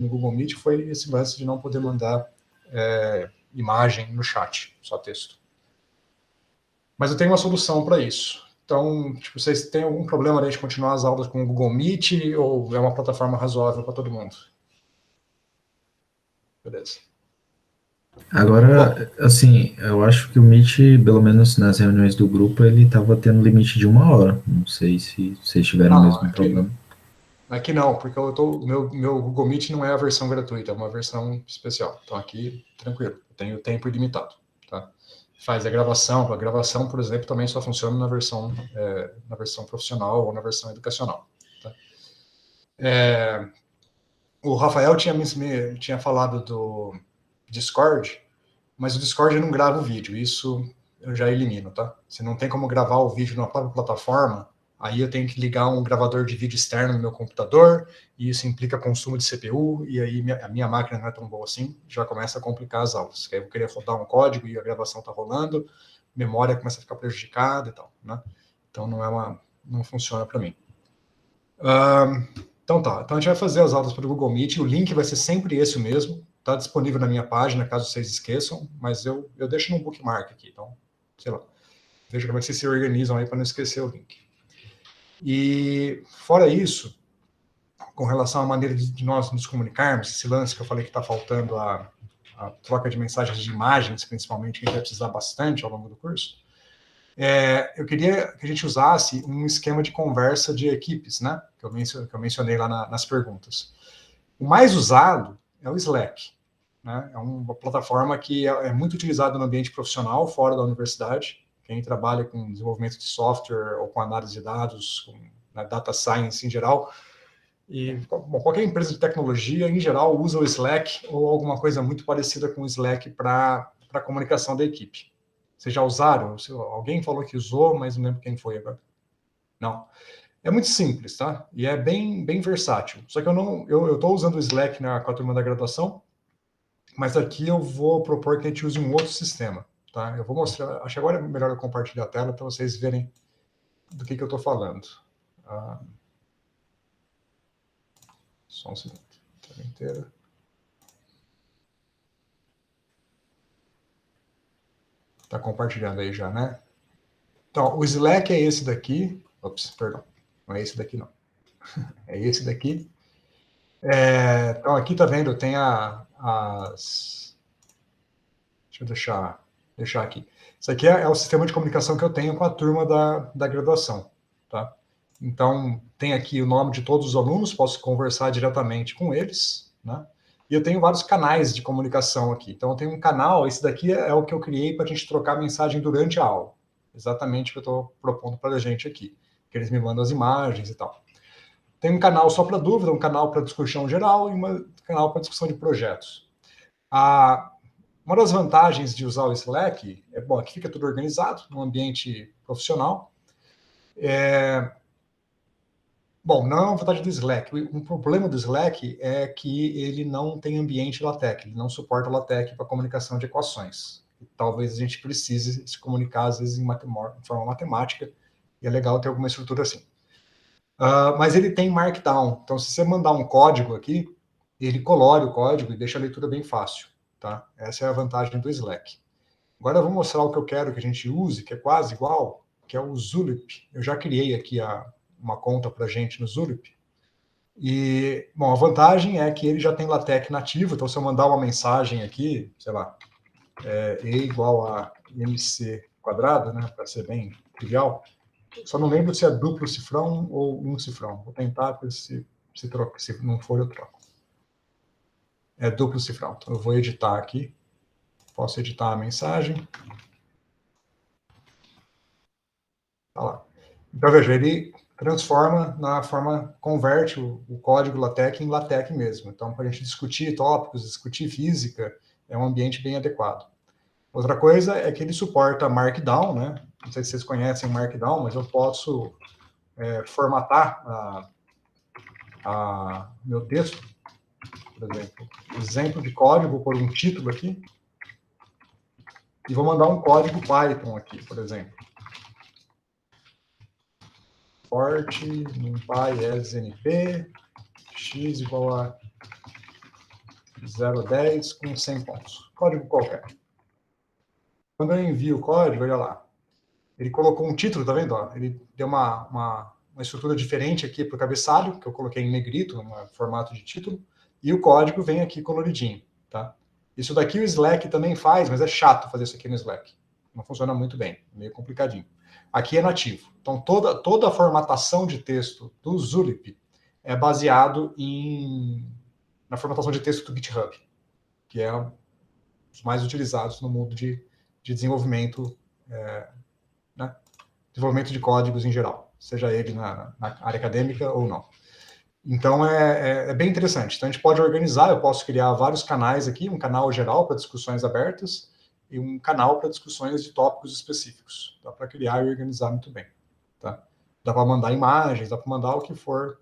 no Google Meet foi esse lance de não poder mandar imagem no chat, só texto. Mas eu tenho uma solução para isso. Então, tipo, vocês têm algum problema de continuar as aulas com o Google Meet ou é uma plataforma razoável para todo mundo? Beleza. Agora, assim, eu acho que o Meet, pelo menos nas reuniões do grupo, ele estava tendo limite de 1 hora. Não sei se vocês tiveram o Não, mesmo problema. aqui não, porque meu Google Meet não é a versão gratuita, é uma versão especial. Então aqui, tranquilo, eu tenho tempo ilimitado. Tá? Faz a gravação, por exemplo, também só funciona na versão profissional ou na versão educacional. Tá? O Rafael tinha falado do Discord, mas o Discord não grava o vídeo, isso eu já elimino, tá? Se não tem como gravar o vídeo na própria plataforma, aí eu tenho que ligar um gravador de vídeo externo no meu computador, e isso implica consumo de CPU, e aí a minha máquina não é tão boa assim, já começa a complicar as aulas. Aí eu vou querer rodar um código e a gravação tá rolando, memória começa a ficar prejudicada e tal, né? Então não funciona para mim. Então tá, então a gente vai fazer as aulas pelo Google Meet, o link vai ser sempre esse mesmo, está disponível na minha página, caso vocês esqueçam, mas eu deixo no bookmark aqui, então, sei lá, veja como é que vocês se organizam aí para não esquecer o link. E, fora isso, com relação à maneira de nós nos comunicarmos, esse lance que eu falei que está faltando a troca de mensagens de imagens, principalmente, que a gente vai precisar bastante ao longo do curso, eu queria que a gente usasse um esquema de conversa de equipes, né? Que eu mencionei lá nas perguntas. O mais usado é o Slack, né? É uma plataforma que é muito utilizada no ambiente profissional, fora da universidade. Quem trabalha com desenvolvimento de software ou com análise de dados, com data science em geral, e bom, qualquer empresa de tecnologia, em geral, usa o Slack ou alguma coisa muito parecida com o Slack para a comunicação da equipe. Vocês já usaram? Alguém falou que usou, mas não lembro quem foi agora. Não. É muito simples, tá? E é bem versátil. Só que eu estou usando o Slack com a turma da graduação, mas aqui eu vou propor que a gente use um outro sistema, tá? Eu vou mostrar, acho que agora é melhor eu compartilhar a tela para vocês verem do que eu estou falando. Só um segundo. Tela inteira. Tá compartilhando aí já, né? Então, o Slack é esse daqui. Ops, perdão. Não é esse daqui, não. É esse daqui. Então, aqui tá vendo, tem as... Deixa eu deixar aqui. Isso aqui é o sistema de comunicação que eu tenho com a turma da graduação, tá? Então, tem aqui o nome de todos os alunos, posso conversar diretamente com eles, né? E eu tenho vários canais de comunicação aqui. Então, eu tenho um canal, esse daqui é o que eu criei para a gente trocar mensagem durante a aula. Exatamente o que eu estou propondo para a gente aqui. Que eles me mandam as imagens e tal. Tem um canal só para dúvida, um canal para discussão geral e um canal para discussão de projetos. Uma das vantagens de usar o Slack é, bom, aqui fica tudo organizado, no ambiente profissional. Bom, não é uma vantagem do Slack. Um problema do Slack é que ele não tem ambiente LaTeX, ele não suporta LaTeX para comunicação de equações. E talvez a gente precise se comunicar, às vezes, de forma matemática, e é legal ter alguma estrutura assim. Mas ele tem Markdown, então se você mandar um código aqui, ele colore o código e deixa a leitura bem fácil. Tá? Essa é a vantagem do Slack. Agora eu vou mostrar o que eu quero que a gente use, que é quase igual, que é o Zulip. Eu já criei aqui uma conta para a gente no Zulip. E, bom, a vantagem é que ele já tem LaTeX nativo, então se eu mandar uma mensagem aqui, sei lá, E igual a MC quadrado, né, para ser bem trivial, só não lembro se é duplo cifrão ou um cifrão. Vou tentar ver se troca, se não for eu troco. É duplo cifrão. Então eu vou editar aqui. Posso editar a mensagem. Tá lá. Então veja, ele transforma converte o código LaTeX em LaTeX mesmo. Então, para a gente discutir tópicos, discutir física, é um ambiente bem adequado. Outra coisa é que ele suporta Markdown, né? Não sei se vocês conhecem Markdown, mas eu posso formatar meu texto, por exemplo de código, vou pôr um título aqui, e vou mandar um código Python aqui, por exemplo. Port, numpy, snp, x igual a 0 a 10 com 100 pontos. Código qualquer. Quando eu envio o código, olha lá. Ele colocou um título, tá vendo? Ó? Ele deu uma estrutura diferente aqui para o cabeçalho, que eu coloquei em negrito, no formato de título, e o código vem aqui coloridinho, tá? Isso daqui o Slack também faz, mas é chato fazer isso aqui no Slack. Não funciona muito bem, meio complicadinho. Aqui é nativo. Então, toda a formatação de texto do Zulip é baseado na formatação de texto do GitHub, que é um dos mais utilizados no mundo de desenvolvimento, né? Desenvolvimento de códigos em geral, seja ele na área acadêmica ou não. Então, é bem interessante. Então, a gente pode organizar, eu posso criar vários canais aqui, um canal geral para discussões abertas e um canal para discussões de tópicos específicos. Dá para criar e organizar muito bem. Tá? Dá para mandar imagens, dá para mandar o que for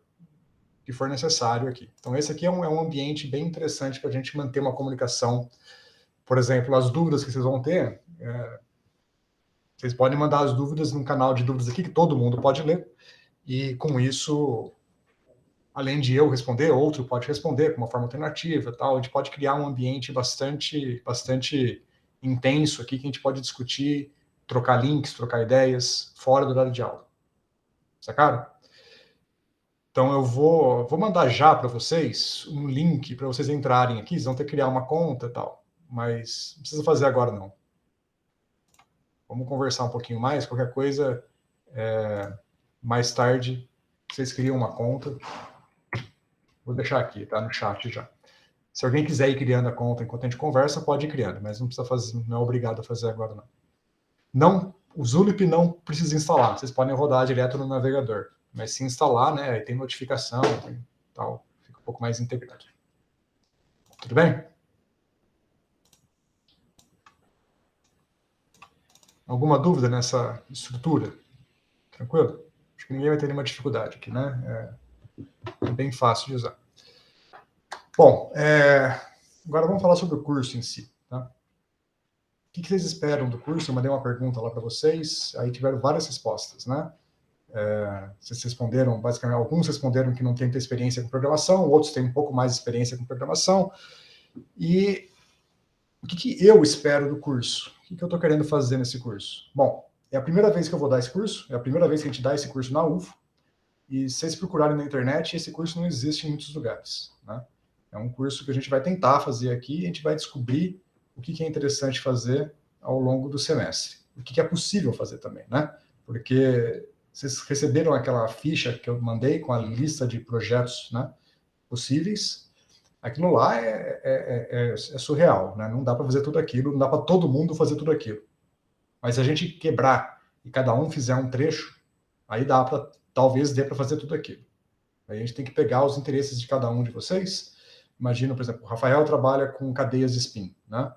necessário aqui. Então, esse aqui é um ambiente bem interessante para a gente manter uma comunicação. Por exemplo, as dúvidas que vocês vão ter, vocês podem mandar as dúvidas num canal de dúvidas aqui que todo mundo pode ler, e com isso, além de eu responder, outro pode responder com uma forma alternativa, tal. A gente pode criar um ambiente bastante intenso aqui, que a gente pode discutir, trocar links, trocar ideias, fora do horário de aula. Sacaram? Então, eu vou mandar já para vocês um link para vocês entrarem aqui, vocês vão ter que criar uma conta e tal, mas não precisa fazer agora, não. Vamos conversar um pouquinho mais, qualquer coisa, mais tarde, vocês criam uma conta. Vou deixar aqui, tá no chat já. Se alguém quiser ir criando a conta enquanto a gente conversa, pode ir criando, mas não precisa fazer, não é obrigado a fazer agora, não. O Zulip não precisa instalar, vocês podem rodar direto no navegador, mas se instalar, né, aí tem notificação, tem tal, fica um pouco mais integrado. Tudo bem? Alguma dúvida nessa estrutura? Tranquilo? Acho que ninguém vai ter nenhuma dificuldade aqui, né? É bem fácil de usar. Bom, agora vamos falar sobre o curso em si, tá? O que vocês esperam do curso? Eu mandei uma pergunta lá para vocês, aí tiveram várias respostas, né? Vocês responderam, basicamente, alguns responderam que não têm muita experiência com programação, outros têm um pouco mais de experiência com programação. E o que eu espero do curso? O que eu estou querendo fazer nesse curso? Bom, é a primeira vez que eu vou dar esse curso, é a primeira vez que a gente dá esse curso na UFO, e se vocês procurarem na internet, esse curso não existe em muitos lugares, né? É um curso que a gente vai tentar fazer aqui, e a gente vai descobrir o que é interessante fazer ao longo do semestre. O que é possível fazer também, né? Porque vocês receberam aquela ficha que eu mandei com a lista de projetos, né, possíveis. Aquilo lá é surreal, né? Não dá para fazer tudo aquilo, não dá para todo mundo fazer tudo aquilo. Mas se a gente quebrar e cada um fizer um trecho, aí talvez dê para fazer tudo aquilo. Aí a gente tem que pegar os interesses de cada um de vocês. Imagina, por exemplo, o Rafael trabalha com cadeias de spin, né?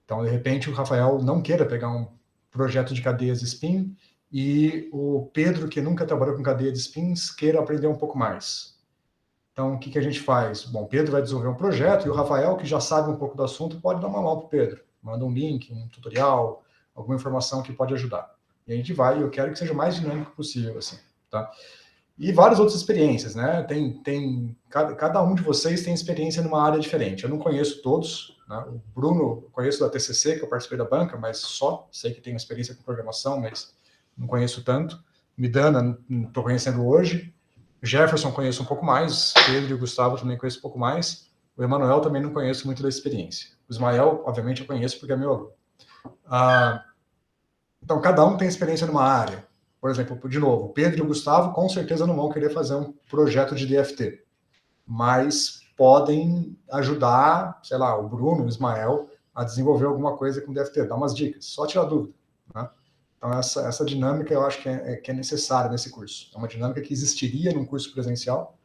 Então, de repente, o Rafael não queira pegar um projeto de cadeias de spin e o Pedro, que nunca trabalhou com cadeia de spins, queira aprender um pouco mais. Então, o que a gente faz? Bom, o Pedro vai desenvolver um projeto e o Rafael, que já sabe um pouco do assunto, pode dar uma mão para o Pedro. Manda um link, um tutorial, alguma informação que pode ajudar. E a gente vai, e eu quero que seja o mais dinâmico possível, assim, tá? E várias outras experiências, né? Cada um de vocês tem experiência numa área diferente. Eu não conheço todos, né? O Bruno, eu conheço da TCC, que eu participei da banca, mas só sei que tem experiência com programação, mas não conheço tanto. Midana, estou conhecendo hoje. Jefferson conheço um pouco mais. Pedro e Gustavo também conheço um pouco mais. O Emanuel também não conheço muito da experiência. O Ismael, obviamente, eu conheço porque é meu aluno. Então, cada um tem experiência numa área. Por exemplo, de novo, o Pedro e o Gustavo com certeza não vão querer fazer um projeto de DFT, mas podem ajudar, sei lá, o Bruno, o Ismael, a desenvolver alguma coisa com DFT, dar umas dicas, só tirar dúvida, né? Então, essa dinâmica eu acho que é necessária nesse curso. É uma dinâmica que existiria num curso presencial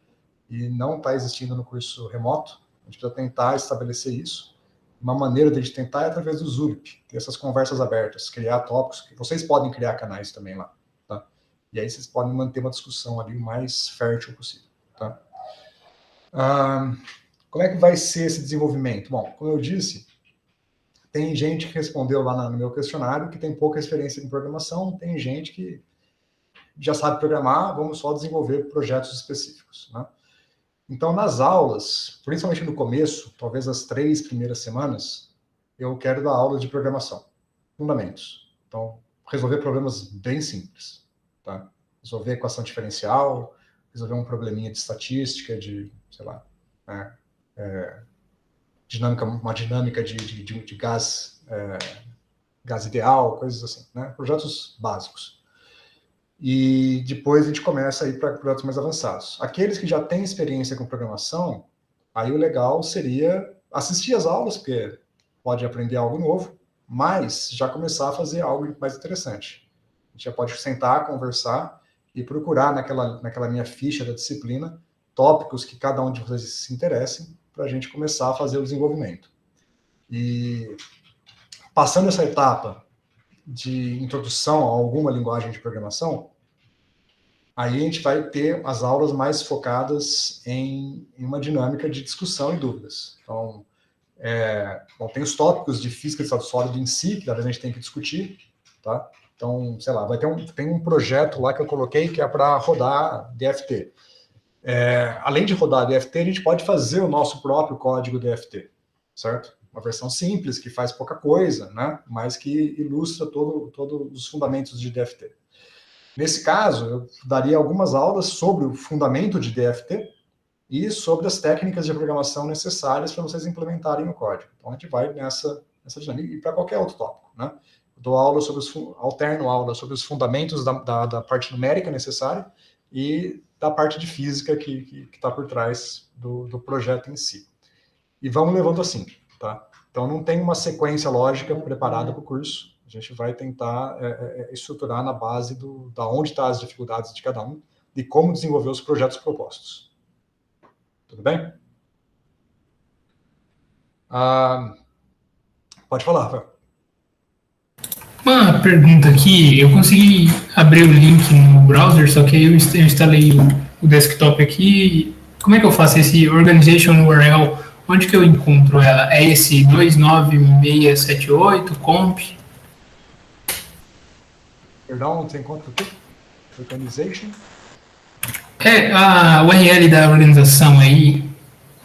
e não está existindo no curso remoto. A gente precisa tentar estabelecer isso. Uma maneira de a gente tentar é através do Zulip, ter essas conversas abertas, criar tópicos, que vocês podem criar canais também lá. E aí vocês podem manter uma discussão ali o mais fértil possível, tá? Como é que vai ser esse desenvolvimento? Bom, como eu disse, tem gente que respondeu lá no meu questionário que tem pouca experiência em programação, tem gente que já sabe programar, vamos só desenvolver projetos específicos, né? Então, nas aulas, principalmente no começo, talvez as 3 primeiras semanas, eu quero dar aula de programação, fundamentos. Então, resolver problemas bem simples, tá? Resolver equação diferencial, resolver um probleminha de estatística, de, sei lá, né, uma dinâmica de gás, gás ideal, coisas assim, né? Projetos básicos. E depois a gente começa a ir para projetos mais avançados. Aqueles que já têm experiência com programação, aí o legal seria assistir às aulas, porque pode aprender algo novo, mas já começar a fazer algo mais interessante. A gente já pode sentar, conversar e procurar naquela minha ficha da disciplina tópicos que cada um de vocês se interessem para a gente começar a fazer o desenvolvimento. E passando essa etapa de introdução a alguma linguagem de programação, aí a gente vai ter as aulas mais focadas em uma dinâmica de discussão e dúvidas. Então, bom, tem os tópicos de física de estado sólido em si, que talvez a gente tenha que discutir, tá? Então, sei lá, tem um projeto lá que eu coloquei que é para rodar DFT. Além de rodar DFT, a gente pode fazer o nosso próprio código DFT, certo? Uma versão simples, que faz pouca coisa, né? Mas que ilustra todos os fundamentos de DFT. Nesse caso, eu daria algumas aulas sobre o fundamento de DFT e sobre as técnicas de programação necessárias para vocês implementarem o código. Então, a gente vai nessa dinâmica e para qualquer outro tópico, né? Eu dou aula alterno aula sobre os fundamentos da parte numérica necessária e da parte de física que está por trás do projeto em si. E vamos levando assim, tá? Então, não tem uma sequência lógica preparada para o curso. A gente vai tentar estruturar na base da onde estão as dificuldades de cada um e como desenvolver os projetos propostos. Tudo bem? Pode falar, Rafael. Uma pergunta aqui, eu consegui abrir o link no browser, só que aí eu instalei o desktop aqui. Como é que eu faço esse Organization URL? Onde que eu encontro ela? É esse 29678 comp? Perdão, você encontra o quê? Organization? É a URL da organização aí.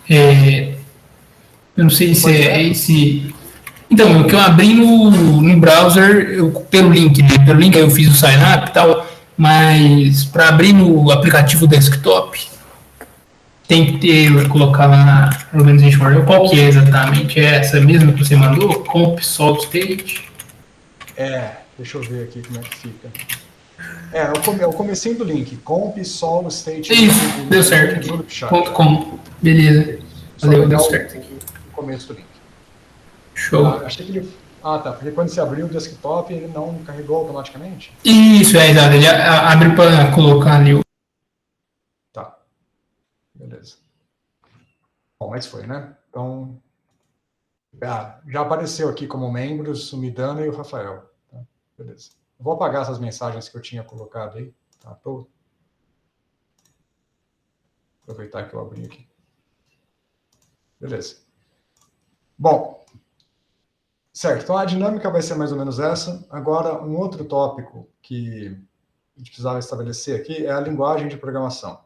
Eu não sei se é esse. Então, o que eu abri no browser, pelo link, né? Pelo link aí eu fiz o sign up e tal, mas para abrir no aplicativo desktop, tem que colocar lá na Organization URL. Qual que é exatamente? É essa mesma que você mandou? Comp Solve State? Deixa eu ver aqui como é que fica. É o comecinho do link. Comp, solo, state. Isso, deu certo aqui. .com. Beleza. Só Valeu, deu pegar certo aqui. o começo do link. Show. Achei que ele... tá. Porque quando você abriu o desktop, ele não carregou automaticamente? Isso, exato. Ele abre para colocar ali o... Tá. Beleza. Bom, mas foi, né? Então, já apareceu aqui como membros o Midana e o Rafael. Tá? Beleza. Vou apagar essas mensagens que eu tinha colocado aí. Tá? Aproveitar que eu abri aqui. Beleza. Bom, certo. Então, a dinâmica vai ser mais ou menos essa. Agora, um outro tópico que a gente precisava estabelecer aqui é a linguagem de programação.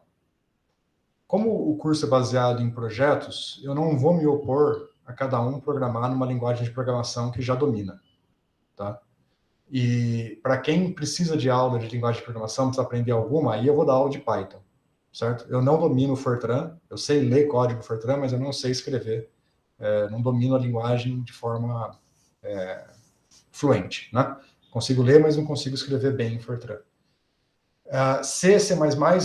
Como o curso é baseado em projetos, eu não vou me opor a cada um programar numa linguagem de programação que já domina, tá? E para quem precisa de aula de linguagem de programação, precisa aprender alguma, aí eu vou dar aula de Python, certo? Eu não domino o Fortran, eu sei ler código Fortran, mas eu não sei escrever, não domino a linguagem de forma fluente, né? Consigo ler, mas não consigo escrever bem em Fortran. C, C++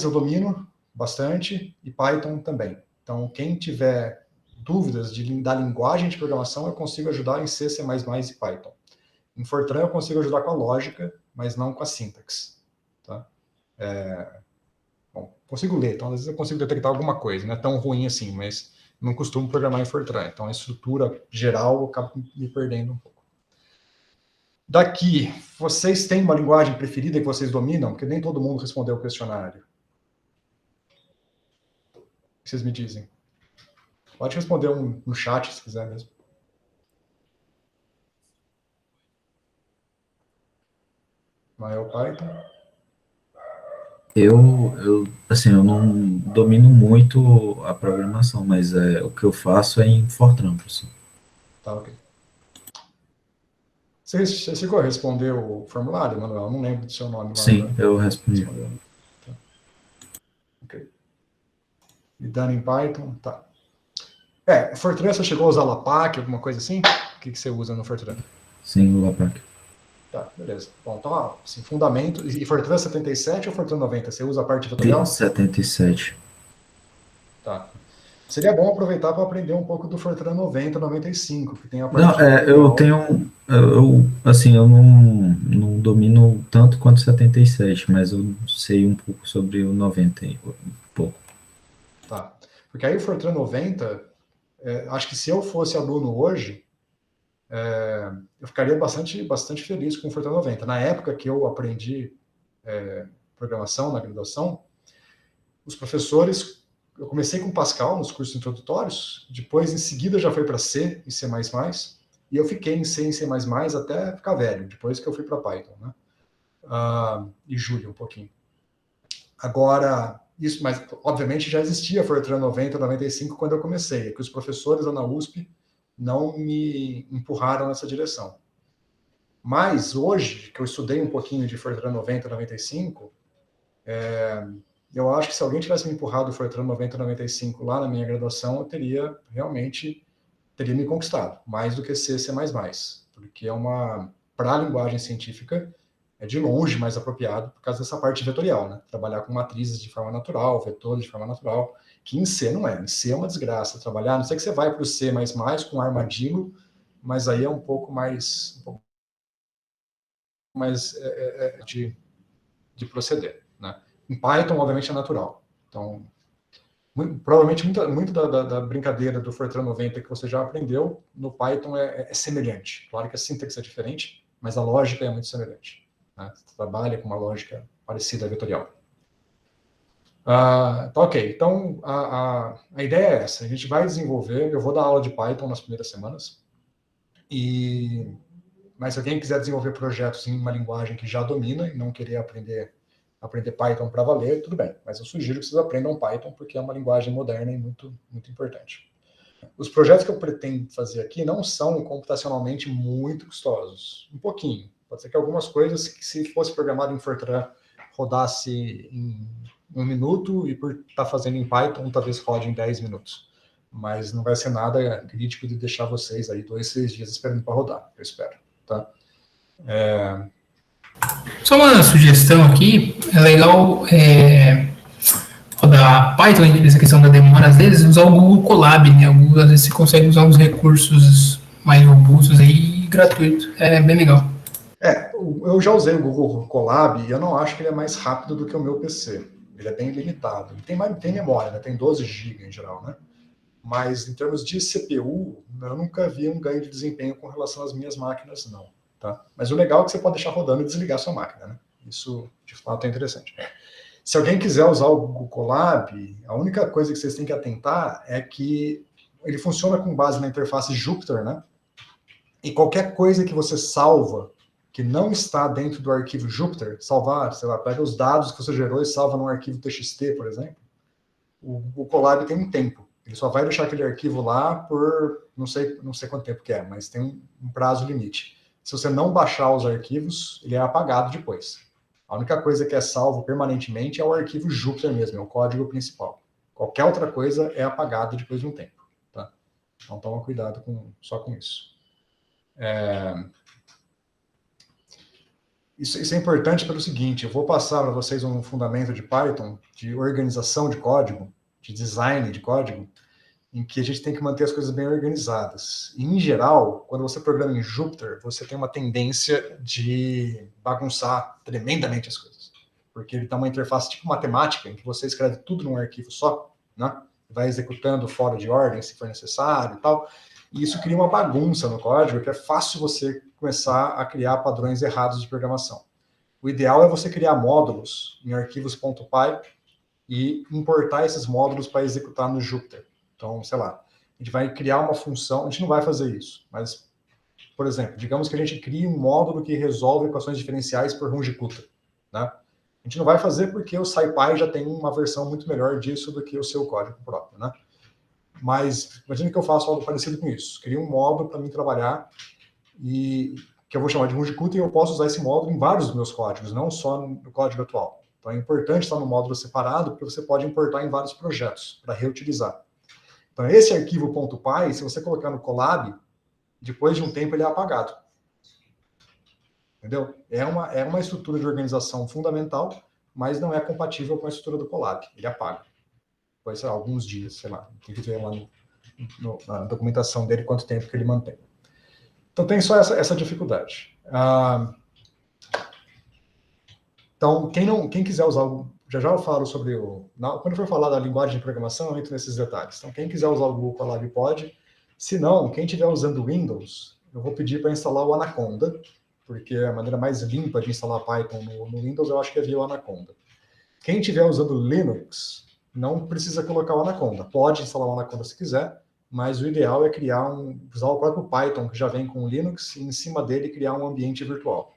eu domino bastante e Python também. Então, quem tiver dúvidas da linguagem de programação, eu consigo ajudar em C, C++ e Python. Em Fortran eu consigo ajudar com a lógica, mas não com a sintaxe. Tá? Bom, consigo ler, então às vezes eu consigo detectar alguma coisa, não é tão ruim assim, mas não costumo programar em Fortran. Então a estrutura geral eu acabo me perdendo um pouco. Daqui, vocês têm uma linguagem preferida que vocês dominam? Porque nem todo mundo respondeu o questionário. O que vocês me dizem? Pode responder no chat, se quiser mesmo. Mael Python. Assim, eu não domino muito a programação, mas o que eu faço é em Fortran, assim. Tá, ok. Você chegou a responder o formulário, Manuel? Eu não lembro do seu nome lá Sim, para eu respondi. responder. Tá. Ok. Lidando em Python, tá. Fortran, você chegou a usar Lapack, alguma coisa assim? O que você usa no Fortran? Sim, o Lapack. Tá, beleza. Bom, então, assim, fundamento. E Fortran 77 ou Fortran 90? Você usa a parte vetorial? 77. Tá. Seria bom aproveitar para aprender um pouco do Fortran 90, 95, que tem a Não, parte eu vetorial. tenho, assim, eu não domino tanto quanto 77, mas eu sei um pouco sobre o 90, um pouco. Tá. Porque aí o Fortran 90, acho que se eu fosse aluno hoje, eu ficaria bastante feliz com o Fortran 90. Na época que eu aprendi programação na graduação, os professores, eu comecei com Pascal nos cursos introdutórios, depois em seguida já foi para C e C++, e eu fiquei em C e C++ até ficar velho, depois que eu fui para Python, né? E Julia um pouquinho. Agora, isso, mas obviamente já existia Fortran 90, 95 quando eu comecei, é que os professores lá na USP não me empurraram nessa direção. Mas hoje, que eu estudei um pouquinho de Fortran 90, 95, eu acho que se alguém tivesse me empurrado o Fortran 90, 95 lá na minha graduação, eu teria realmente me conquistado, mais do que C, C++, porque para a linguagem científica, é de longe mais apropriado por causa dessa parte vetorial, né? Trabalhar com matrizes de forma natural, vetores de forma natural, que em C não é. Em C é uma desgraça trabalhar, a não sei que você vai para o C++ com armadilho, mas aí é um pouco mais de proceder, né? Em Python, obviamente, é natural. Então, provavelmente muito da brincadeira do Fortran 90 que você já aprendeu, no Python é semelhante. Claro que a sintaxe é diferente, mas a lógica é muito semelhante. Né? Você trabalha com uma lógica parecida à vetorial. Tá, ok. Então, a ideia é essa. A gente vai desenvolver, eu vou dar aula de Python nas primeiras semanas, mas se alguém quiser desenvolver projetos em uma linguagem que já domina e não querer aprender Python para valer, tudo bem. Mas eu sugiro que vocês aprendam Python, porque é uma linguagem moderna e muito, muito importante. Os projetos que eu pretendo fazer aqui não são computacionalmente muito custosos. Um pouquinho. Pode ser que algumas coisas, que se fosse programado em Fortran, rodasse em 1 minuto, e por estar fazendo em Python, talvez rode em 10 minutos. Mas não vai ser nada crítico de deixar vocês aí 2, 3 dias esperando para rodar, eu espero. Tá? Só uma sugestão aqui, é legal rodar Python, essa questão da demora, às vezes, usar o Google Colab, né? Às vezes você consegue usar uns recursos mais robustos aí, gratuito. É bem legal. Eu já usei o Google Colab e eu não acho que ele é mais rápido do que o meu PC. Ele é bem limitado. Ele tem memória, né? Tem 12 GB em geral, né? Mas em termos de CPU, eu nunca vi um ganho de desempenho com relação às minhas máquinas, não. Tá? Mas o legal é que você pode deixar rodando e desligar sua máquina, né? Isso, de fato, é interessante. Se alguém quiser usar o Google Colab, a única coisa que vocês têm que atentar é que ele funciona com base na interface Jupyter, né? E qualquer coisa que você salva que não está dentro do arquivo Jupyter, salvar, sei lá, pega os dados que você gerou e salva num arquivo TXT, por exemplo, o Colab tem um tempo. Ele só vai deixar aquele arquivo lá por não sei quanto tempo que é, mas tem um prazo limite. Se você não baixar os arquivos, ele é apagado depois. A única coisa que é salvo permanentemente é o arquivo Jupyter mesmo, é o código principal. Qualquer outra coisa é apagada depois de um tempo. Tá? Então toma cuidado só com isso. Isso é importante pelo seguinte, eu vou passar para vocês um fundamento de Python, de organização de código, de design de código, em que a gente tem que manter as coisas bem organizadas. E, em geral, quando você programa em Jupyter, você tem uma tendência de bagunçar tremendamente as coisas. Porque ele tem uma interface tipo matemática, em que você escreve tudo num arquivo só, né? Vai executando fora de ordem, se for necessário e tal. E isso cria uma bagunça no código, que é fácil você começar a criar padrões errados de programação. O ideal é você criar módulos em arquivos.py e importar esses módulos para executar no Jupyter. Então, sei lá, a gente vai criar uma função, a gente não vai fazer isso, mas, por exemplo, digamos que a gente crie um módulo que resolve equações diferenciais por Runge-Kutta, né? A gente não vai fazer porque o SciPy já tem uma versão muito melhor disso do que o seu código próprio, né? Mas imagine que eu faço algo parecido com isso. Crio um módulo para mim trabalhar e que eu vou chamar de Rudicuta, e eu posso usar esse módulo em vários dos meus códigos, não só no código atual. Então é importante estar no módulo separado, porque você pode importar em vários projetos para reutilizar. Então esse arquivo .py, se você colocar no Colab, depois de um tempo ele é apagado. Entendeu? É uma estrutura de organização fundamental, mas não é compatível com a estrutura do Colab. Ele apaga. Depois, sei lá, alguns dias, sei lá. Tem que ver lá na documentação dele quanto tempo que ele mantém. Então tem só essa dificuldade. Então, quem quiser usar, já eu falo sobre quando for falar da linguagem de programação, eu entro nesses detalhes. Então, quem quiser usar o Google Colab pode. Se não, quem estiver usando Windows, eu vou pedir para instalar o Anaconda, porque a maneira mais limpa de instalar Python no Windows, eu acho que é via o Anaconda. Quem estiver usando Linux, não precisa colocar o Anaconda. Pode instalar o Anaconda se quiser, mas o ideal é usar o próprio Python, que já vem com o Linux, e em cima dele criar um ambiente virtual.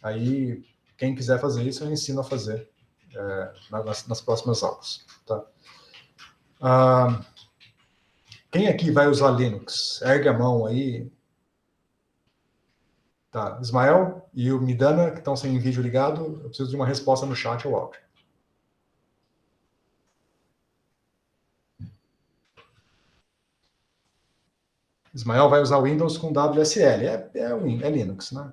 Aí, quem quiser fazer isso, eu ensino a fazer nas próximas aulas. Tá? Quem aqui vai usar Linux? Ergue a mão aí. Tá, Ismael e o Midana, que estão sem vídeo ligado, eu preciso de uma resposta no chat ou áudio. Ismael vai usar Windows com WSL, é Linux, né?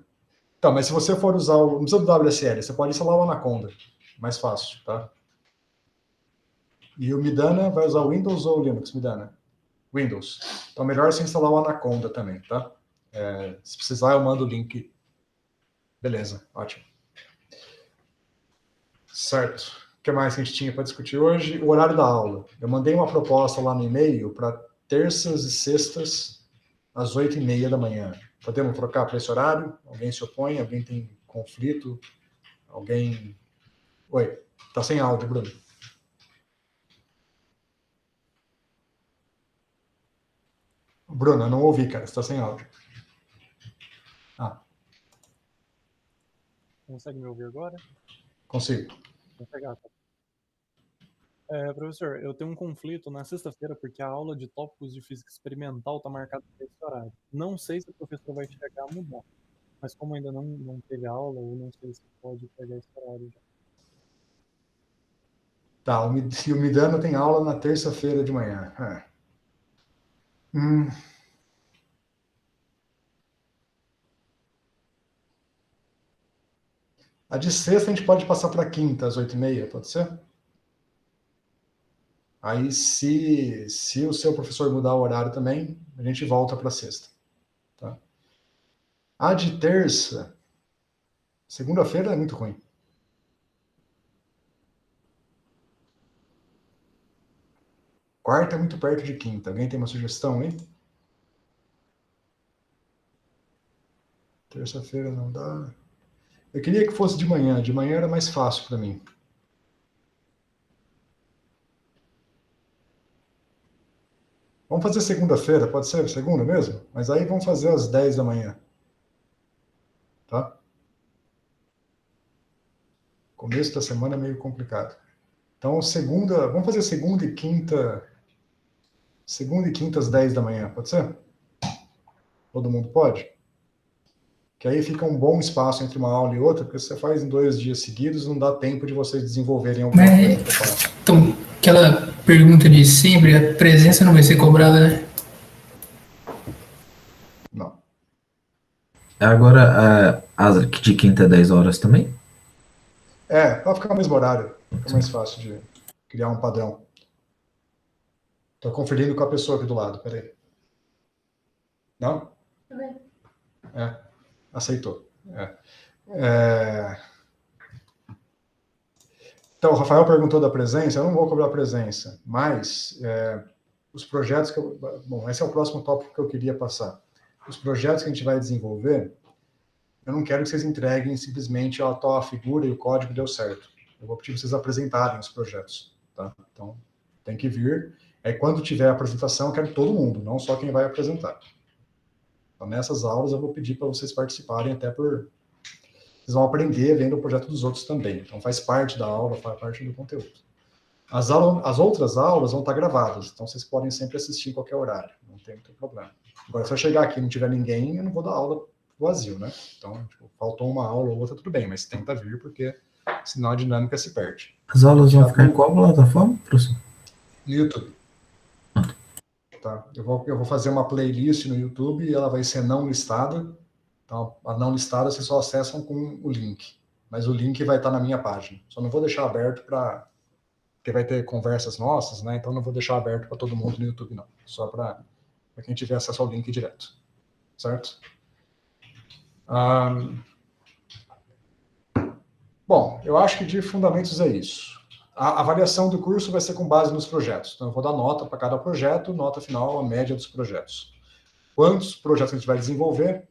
Então, mas se você for usar não precisa do WSL, você pode instalar o Anaconda, mais fácil, tá? E o Midana vai usar Windows ou Linux, Midana? Windows. Então, melhor você instalar o Anaconda também, tá? Se precisar, eu mando o link. Beleza, ótimo. Certo. O que mais que a gente tinha para discutir hoje? O horário da aula. Eu mandei uma proposta lá no e-mail para terças e sextas, às 8h30 da manhã. Podemos trocar para esse horário? Alguém se opõe? Alguém tem conflito? Alguém... Oi, tá sem áudio, Bruno. Bruno, eu não ouvi, cara. Você tá sem áudio. Consegue me ouvir agora? Consigo. Professor, eu tenho um conflito na sexta-feira porque a aula de tópicos de física experimental está marcada para esse horário. Não sei se o professor vai chegar a mudar, mas como ainda não teve aula, eu não sei se pode pegar esse horário já. Tá, o Midana tem aula na terça-feira de manhã. A de sexta a gente pode passar para quinta, às 8h30, pode ser? Aí, se o seu professor mudar o horário também, a gente volta para sexta. Tá? A de terça, segunda-feira é muito ruim. Quarta é muito perto de quinta. Alguém tem uma sugestão aí? Terça-feira não dá. Eu queria que fosse de manhã. De manhã era mais fácil para mim. Vamos fazer segunda-feira, pode ser segunda mesmo? Mas aí vamos fazer às 10 da manhã. Tá? Começo da semana é meio complicado. Então, vamos fazer segunda e quinta às 10 da manhã, pode ser? Todo mundo pode? Que aí fica um bom espaço entre uma aula e outra, porque se você faz em 2 dias seguidos, não dá tempo de vocês desenvolverem alguma coisa. Então, aquela pergunta de sempre, a presença não vai ser cobrada, né? Não. Agora, de quinta a 10 horas também? Vai ficar o mesmo horário. Fica mais fácil de criar um padrão. Estou conferindo com a pessoa aqui do lado, peraí. Não? Também. Aceitou. Então, o Rafael perguntou da presença. Eu não vou cobrar presença, mas os projetos que Bom, esse é o próximo tópico que eu queria passar. Os projetos que a gente vai desenvolver, eu não quero que vocês entreguem simplesmente a figura e o código deu certo. Eu vou pedir para vocês apresentarem os projetos. Tá? Então, tem que vir. Quando tiver a apresentação, eu quero todo mundo, não só quem vai apresentar. Então, nessas aulas, eu vou pedir para vocês participarem até por vocês vão aprender vendo o projeto dos outros também. Então, faz parte da aula, faz parte do conteúdo. As outras aulas vão estar gravadas, então vocês podem sempre assistir em qualquer horário, não tem muito problema. Agora, se eu chegar aqui e não tiver ninguém, eu não vou dar aula vazio, né? Então, tipo, faltou uma aula ou outra, tudo bem, mas tenta vir, porque senão a dinâmica se perde. As aulas vão ficar em qual plataforma, professor? No YouTube. Tá? Eu vou fazer uma playlist no YouTube e ela vai ser não listada. Então, a não listada vocês só acessam com o link. Mas o link vai estar na minha página. Só não vou deixar aberto para... Porque vai ter conversas nossas, né? Então não vou deixar aberto para todo mundo no YouTube, não. Só para quem tiver acesso ao link direto. Certo? Bom, eu acho que de fundamentos é isso. A avaliação do curso vai ser com base nos projetos. Então eu vou dar nota para cada projeto, nota final, a média dos projetos. Quantos projetos a gente vai desenvolver?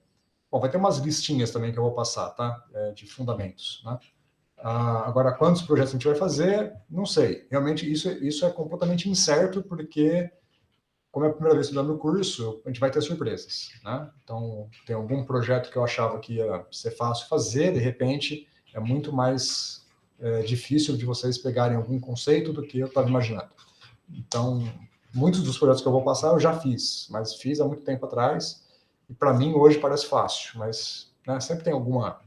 Bom, vai ter umas listinhas também que eu vou passar, tá? De fundamentos, né? Agora, quantos projetos a gente vai fazer? Não sei. Realmente, isso é completamente incerto, porque, como é a primeira vez estudando o curso, a gente vai ter surpresas, né? Então, tem algum projeto que eu achava que ia ser fácil fazer, de repente, é muito mais difícil de vocês pegarem algum conceito do que eu estava imaginando. Então, muitos dos projetos que eu vou passar eu já fiz, mas fiz há muito tempo atrás, e para mim hoje parece fácil, mas né, sempre tem alguma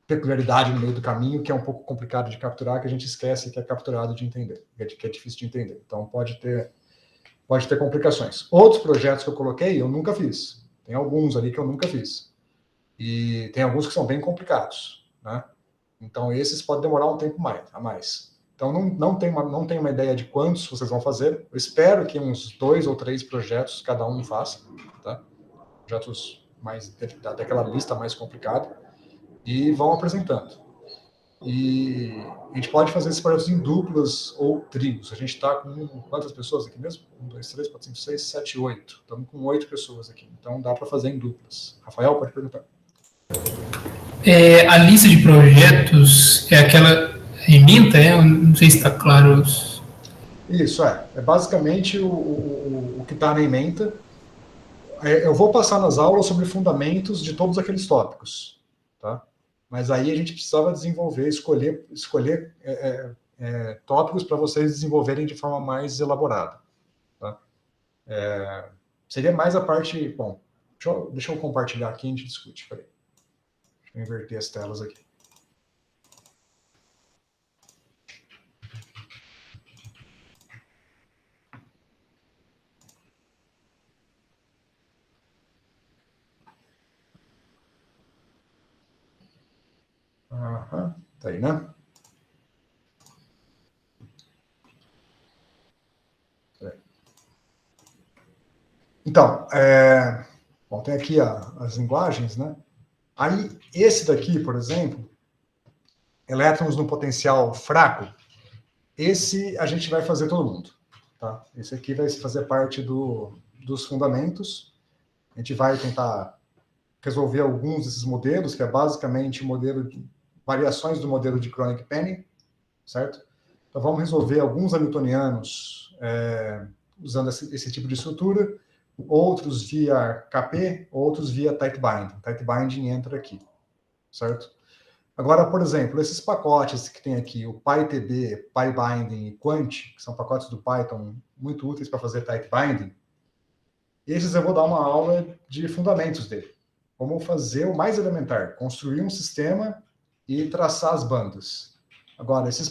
peculiaridade no meio do caminho que é um pouco complicado de capturar, que a gente esquece que é capturado de entender, que é difícil de entender. Então, pode ter complicações. Outros projetos que eu coloquei, eu nunca fiz. Tem alguns ali que eu nunca fiz. E tem alguns que são bem complicados, né? Então, esses podem demorar um tempo a mais. Então, não tem uma ideia de quantos vocês vão fazer. Eu espero que uns 2 ou 3 projetos cada um faça, tá? Projetos daquela lista mais complicada. E vão apresentando. E a gente pode fazer esses projetos em duplas ou trios. A gente está com quantas pessoas aqui mesmo? 1, 2, 3, 4, 5, 6, 7, 8. Estamos com 8 pessoas aqui. Então dá para fazer em duplas. Rafael, pode perguntar. A lista de projetos é aquela ementa, Eu não sei se está claro. Isso, é basicamente o que está na ementa. Eu vou passar nas aulas sobre fundamentos de todos aqueles tópicos, tá? Mas aí a gente precisava desenvolver, escolher tópicos para vocês desenvolverem de forma mais elaborada, tá? Seria mais a parte... Bom, deixa eu compartilhar aqui e a gente discute. Peraí. Deixa eu inverter as telas aqui. Tá aí, né? Então, bom, tem aqui as linguagens, né? Aí, esse daqui, por exemplo, elétrons no potencial fraco, esse a gente vai fazer todo mundo, tá? Esse aqui vai fazer parte dos fundamentos. A gente vai tentar resolver alguns desses modelos, que é basicamente variações do modelo de Chronic Penning, certo? Então, vamos resolver alguns hamiltonianos usando esse tipo de estrutura, outros via KP, outros via tight binding. Tight binding entra aqui, certo? Agora, por exemplo, esses pacotes que tem aqui, o PyTB, PyBinding e Quant, que são pacotes do Python muito úteis para fazer tight binding, esses eu vou dar uma aula de fundamentos dele. Como fazer o mais elementar, construir um sistema e traçar as bandas. Agora, esses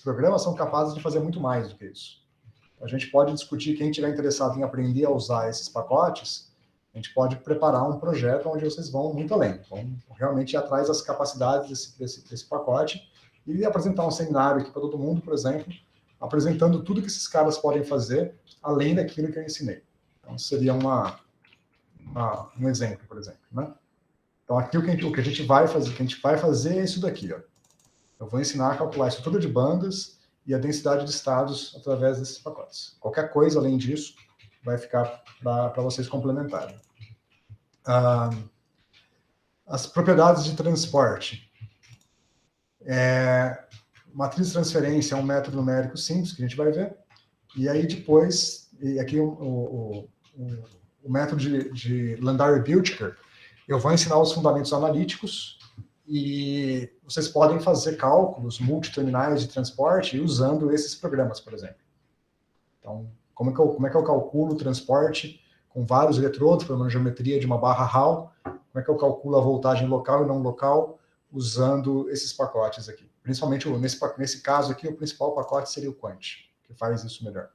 programas são capazes de fazer muito mais do que isso. A gente pode discutir, quem estiver interessado em aprender a usar esses pacotes, a gente pode preparar um projeto onde vocês vão muito além. Vão realmente ir atrás das capacidades desse pacote e apresentar um seminário aqui para todo mundo, por exemplo, apresentando tudo que esses caras podem fazer, além daquilo que eu ensinei. Então, seria um exemplo, por exemplo, né? Então, aqui o que a gente vai fazer é isso daqui, ó. Eu vou ensinar a calcular a estrutura de bandas e a densidade de estados através desses pacotes. Qualquer coisa além disso vai ficar para vocês complementarem. As propriedades de transporte. Matriz de transferência é um método numérico simples que a gente vai ver. E aí depois, aqui o método de Landau-Butcher Eu vou ensinar os fundamentos analíticos e vocês podem fazer cálculos multiterminais de transporte usando esses programas, por exemplo. Então, como é que eu calculo o transporte com vários eletrodos para uma geometria de uma barra Hall? Como é que eu calculo a voltagem local e não local usando esses pacotes aqui? Principalmente nesse caso aqui, o principal pacote seria o Quant, que faz isso melhor.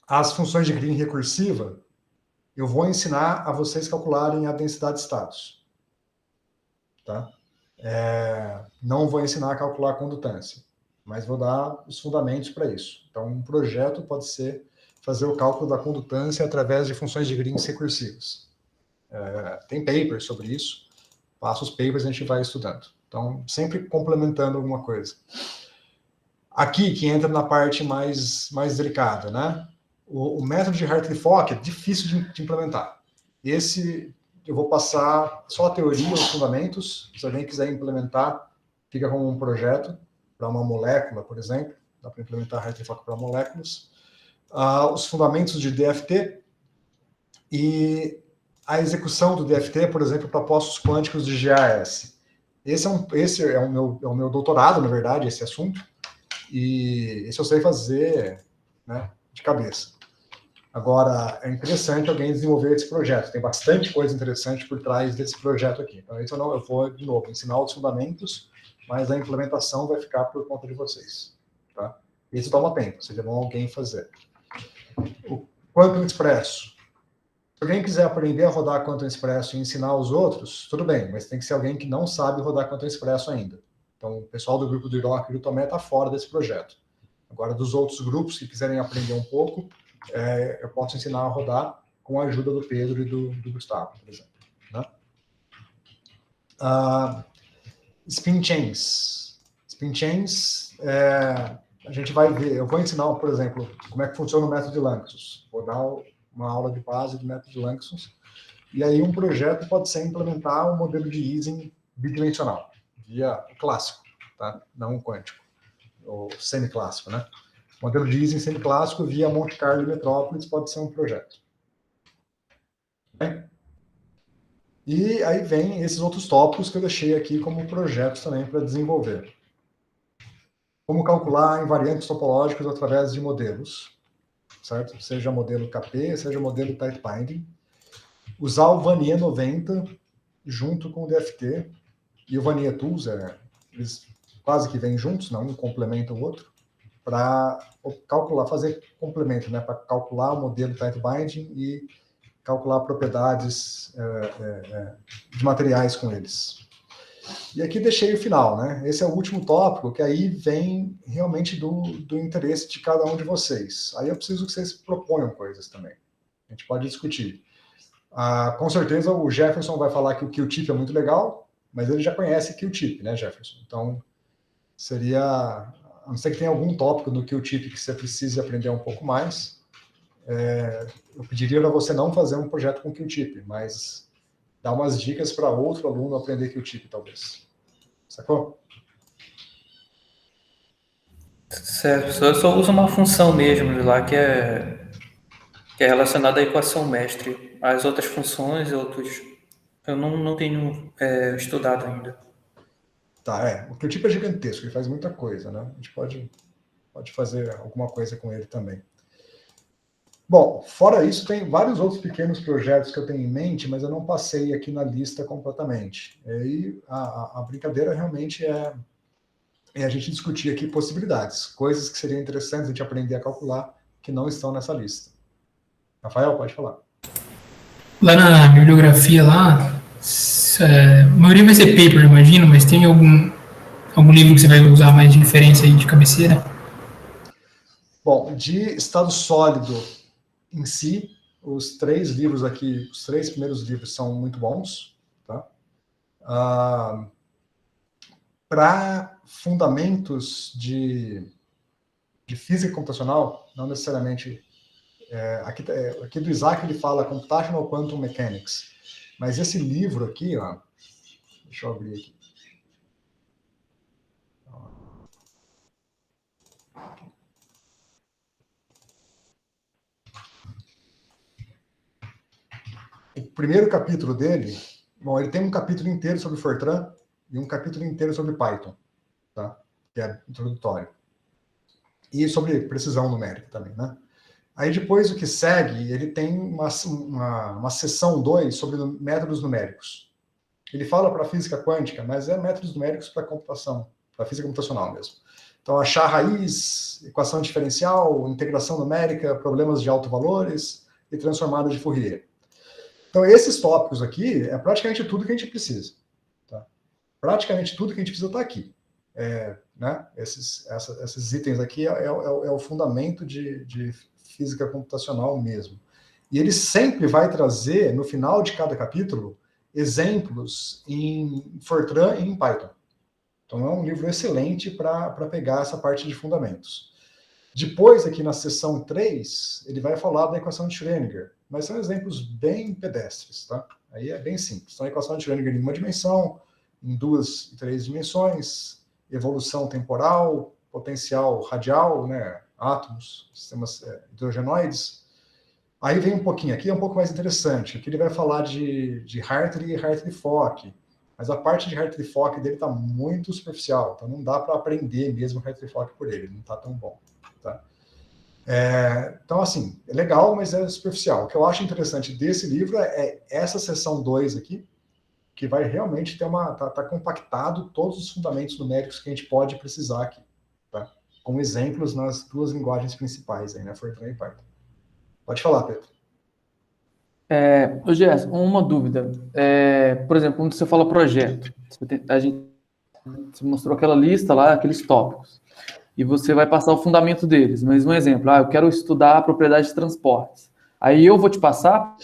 As funções de Green recursiva, eu vou ensinar a vocês calcularem a densidade de estados. Tá? Não vou ensinar a calcular a condutância, mas vou dar os fundamentos para isso. Então, um projeto pode ser fazer o cálculo da condutância através de funções de Green recursivas. Tem papers sobre isso, passo os papers e a gente vai estudando. Então, sempre complementando alguma coisa. Aqui, que entra na parte mais delicada, né? O método de Hartree-Fock é difícil de implementar. Esse, eu vou passar só a teoria, os fundamentos. Se alguém quiser implementar, fica como um projeto para uma molécula, por exemplo. Dá para implementar Hartree-Fock para moléculas. Os fundamentos de DFT e a execução do DFT, por exemplo, para postos quânticos de GAS. Esse é o meu doutorado, na verdade, esse assunto. E esse eu sei fazer, né, de cabeça. Agora, é interessante alguém desenvolver esse projeto. Tem bastante coisa interessante por trás desse projeto aqui. Então, isso eu vou, de novo, ensinar os fundamentos, mas a implementação vai ficar por conta de vocês. Tá? Isso toma tempo, seria bom alguém fazer. O Quantum Expresso. Se alguém quiser aprender a rodar Quantum Expresso e ensinar os outros, tudo bem, mas tem que ser alguém que não sabe rodar Quantum Expresso ainda. Então, o pessoal do grupo do Hiroki e do Tomé está fora desse projeto. Agora, dos outros grupos que quiserem aprender um pouco, eu posso ensinar a rodar com a ajuda do Pedro e do Gustavo, por exemplo. Né? Spin Chains. Spin Chains, a gente vai ver, eu vou ensinar, por exemplo, como é que funciona o método de Lanczos. Vou dar uma aula de base do método de Lanczos. E aí um projeto pode ser implementar um modelo de Ising bidimensional, via o clássico, tá? Não o quântico, ou semiclássico, né? Modelo de Ising semiclássico via Monte Carlo e Metrópolis pode ser um projeto. E aí vem esses outros tópicos que eu deixei aqui como projetos também para desenvolver. Como calcular invariantes topológicos através de modelos, certo? Seja modelo KP, seja modelo Tight Binding. Usar o Vanier 90 junto com o DFT e o Vanier Tools, eles quase que vêm juntos, não um complementa o outro, para calcular, fazer complemento, né? Para calcular o modelo Tight Binding e calcular propriedades de materiais com eles. E aqui deixei o final, né? Esse é o último tópico, que aí vem realmente do interesse de cada um de vocês. Aí eu preciso que vocês proponham coisas também. A gente pode discutir. Com certeza o Jefferson vai falar que o Q-tip é muito legal, mas ele já conhece Q-tip, né, Jefferson? Então, seria... A não ser que tenha algum tópico no Q-tip que você precise aprender um pouco mais, eu pediria para você não fazer um projeto com Q-tip, mas dar umas dicas para outro aluno aprender Q-tip, talvez. Sacou? Certo, eu só uso uma função mesmo lá que é relacionada à equação mestre. As outras funções, eu não tenho estudado ainda. Tá, o Q-tip é gigantesco, ele faz muita coisa, né? A gente pode fazer alguma coisa com ele também. Bom, fora isso, tem vários outros pequenos projetos que eu tenho em mente, mas eu não passei aqui na lista completamente. E aí, a brincadeira realmente é a gente discutir aqui possibilidades, coisas que seriam interessantes a gente aprender a calcular, que não estão nessa lista. Rafael, pode falar. Lá na bibliografia lá, a maioria vai ser paper, imagino, mas tem algum livro que você vai usar mais de referência aí de cabeceira? Bom, de estado sólido em si, os três livros aqui, os três primeiros livros são muito bons, tá? Para fundamentos de física computacional, não necessariamente... aqui do Isaac ele fala Computational Quantum Mechanics, mas esse livro aqui, ó, deixa eu abrir aqui. primeiro capítulo dele, bom, ele tem um capítulo inteiro sobre Fortran e um capítulo inteiro sobre Python, tá? Que é introdutório. E sobre precisão numérica também, né? Aí depois o que segue, ele tem uma seção 2 sobre métodos numéricos. Ele fala para física quântica, mas é métodos numéricos para computação, para física computacional mesmo. Então, achar raiz, equação diferencial, integração numérica, problemas de alto valores e transformada de Fourier. Então, esses tópicos aqui é praticamente tudo que a gente precisa. Tá? Praticamente tudo que a gente precisa está aqui. Né? Esses itens aqui é o fundamento de física computacional mesmo. E ele sempre vai trazer, no final de cada capítulo, exemplos em Fortran e em Python. Então, é um livro excelente para pegar essa parte de fundamentos. Depois, aqui na seção 3, ele vai falar da equação de Schrödinger, mas são exemplos bem pedestres, tá? Aí é bem simples. Então, a equação de Schrödinger em uma dimensão, em 2 e 3 dimensões, evolução temporal, potencial radial, né? Átomos, sistemas hidrogenoides. Aí vem um pouquinho aqui, é um pouco mais interessante. Aqui ele vai falar de Hartree e Hartree-Fock, mas a parte de Hartree-Fock dele está muito superficial, então não dá para aprender mesmo Hartree-Fock por ele, não está tão bom. Tá? Então, assim, é legal, mas é superficial. O que eu acho interessante desse livro é essa seção 2 aqui, que vai realmente ter tá compactado todos os fundamentos numéricos que a gente pode precisar aqui, tá? Com exemplos nas 2 linguagens principais, aí, né, Fortran e Python. Pode falar, Pedro. Ô Gerson, uma dúvida. Por exemplo, quando você fala projeto, você mostrou aquela lista lá, aqueles tópicos, e você vai passar o fundamento deles. Mas um exemplo, eu quero estudar a propriedade de transportes. Aí eu vou te passar,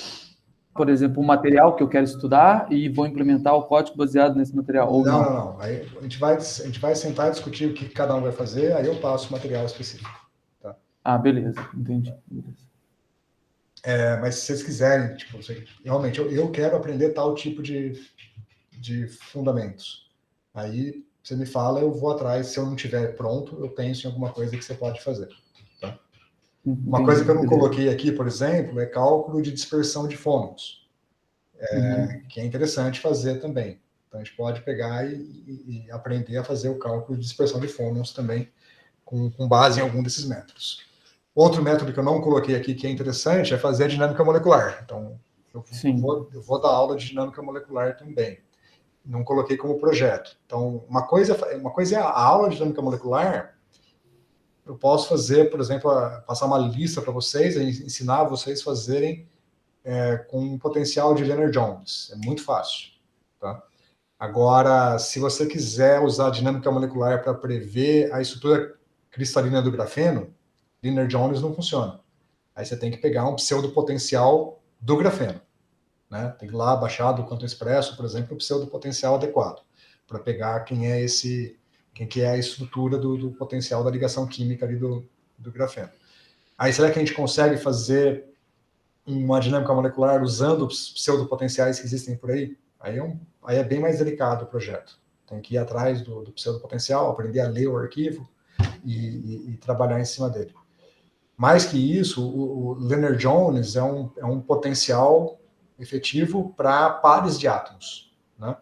por exemplo, um material que eu quero estudar e vou implementar o código baseado nesse material. Ou não? Não. Aí a gente vai sentar e discutir o que cada um vai fazer, aí eu passo o material específico. Tá? Beleza. Entendi. Beleza. Mas se vocês quiserem, tipo, realmente, eu quero aprender tal tipo de fundamentos. Aí você me fala, eu vou atrás. Se eu não tiver pronto, eu penso em alguma coisa que você pode fazer. Tá? Uma coisa que eu não coloquei aqui, por exemplo, é cálculo de dispersão de fônons, que é interessante fazer também. Então a gente pode pegar e aprender a fazer o cálculo de dispersão de fônons também, com base em algum desses métodos. Outro método que eu não coloquei aqui, que é interessante, é fazer a dinâmica molecular. Então, eu vou dar aula de dinâmica molecular também. Não coloquei como projeto. Então, uma coisa é a aula de dinâmica molecular. Eu posso fazer, por exemplo, passar uma lista para vocês, ensinar vocês a fazerem com um potencial de Lennard-Jones. É muito fácil. Tá? Agora, se você quiser usar a dinâmica molecular para prever a estrutura cristalina do grafeno, Lennard-Jones não funciona. Aí você tem que pegar um pseudopotencial do grafeno. Né? Tem que ir lá baixar do Quantum Expresso, por exemplo, o pseudopotencial adequado, para pegar quem que é a estrutura do potencial da ligação química ali do grafeno. Aí será que a gente consegue fazer uma dinâmica molecular usando os pseudopotenciais que existem por aí? Aí é bem mais delicado o projeto. Tem que ir atrás do pseudopotencial, aprender a ler o arquivo e trabalhar em cima dele. Mais que isso, o Lennard-Jones é um potencial efetivo para pares de átomos. Né?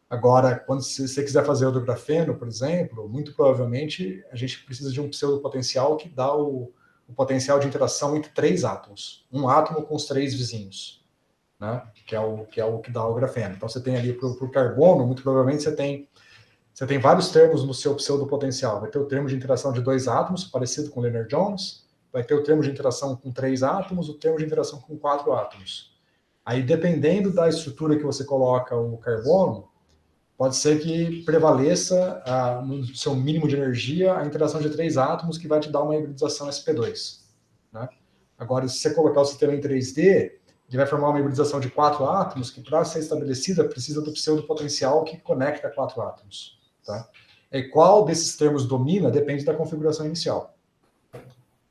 Agora, quando você quiser fazer o do grafeno, por exemplo, muito provavelmente a gente precisa de um pseudopotencial que dá o potencial de interação entre 3 átomos. Um átomo com os 3 vizinhos, né? que é o que dá o grafeno. Então, você tem ali para o carbono, muito provavelmente você tem vários termos no seu pseudopotencial. Vai ter o termo de interação de 2 átomos, parecido com o Lennard-Jones. Vai ter o termo de interação com 3 átomos, o termo de interação com 4 átomos. Aí, dependendo da estrutura que você coloca o carbono, pode ser que prevaleça no seu mínimo de energia a interação de 3 átomos, que vai te dar uma hibridização sp2. Né? Agora, se você colocar o sistema em 3D, ele vai formar uma hibridização de 4 átomos, que para ser estabelecida precisa do pseudopotencial que conecta 4 átomos. Tá? E qual desses termos domina depende da configuração inicial.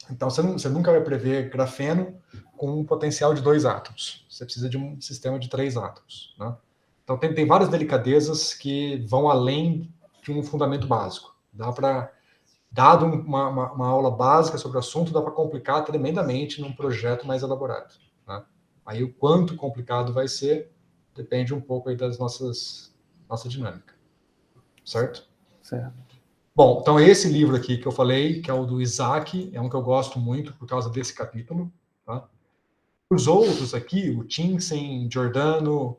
Então, você nunca vai prever grafeno com um potencial de 2 átomos. Você precisa de um sistema de 3 átomos. Né? Então, tem várias delicadezas que vão além de um fundamento básico. Dado uma aula básica sobre o assunto, dá para complicar tremendamente num projeto mais elaborado. Né? Aí o quanto complicado vai ser, depende um pouco aí das nossa dinâmica. Certo? Certo. Bom, então esse livro aqui que eu falei, que é o do Isaac, é um que eu gosto muito por causa desse capítulo. Tá? Os outros aqui, o Tinsen, Giordano,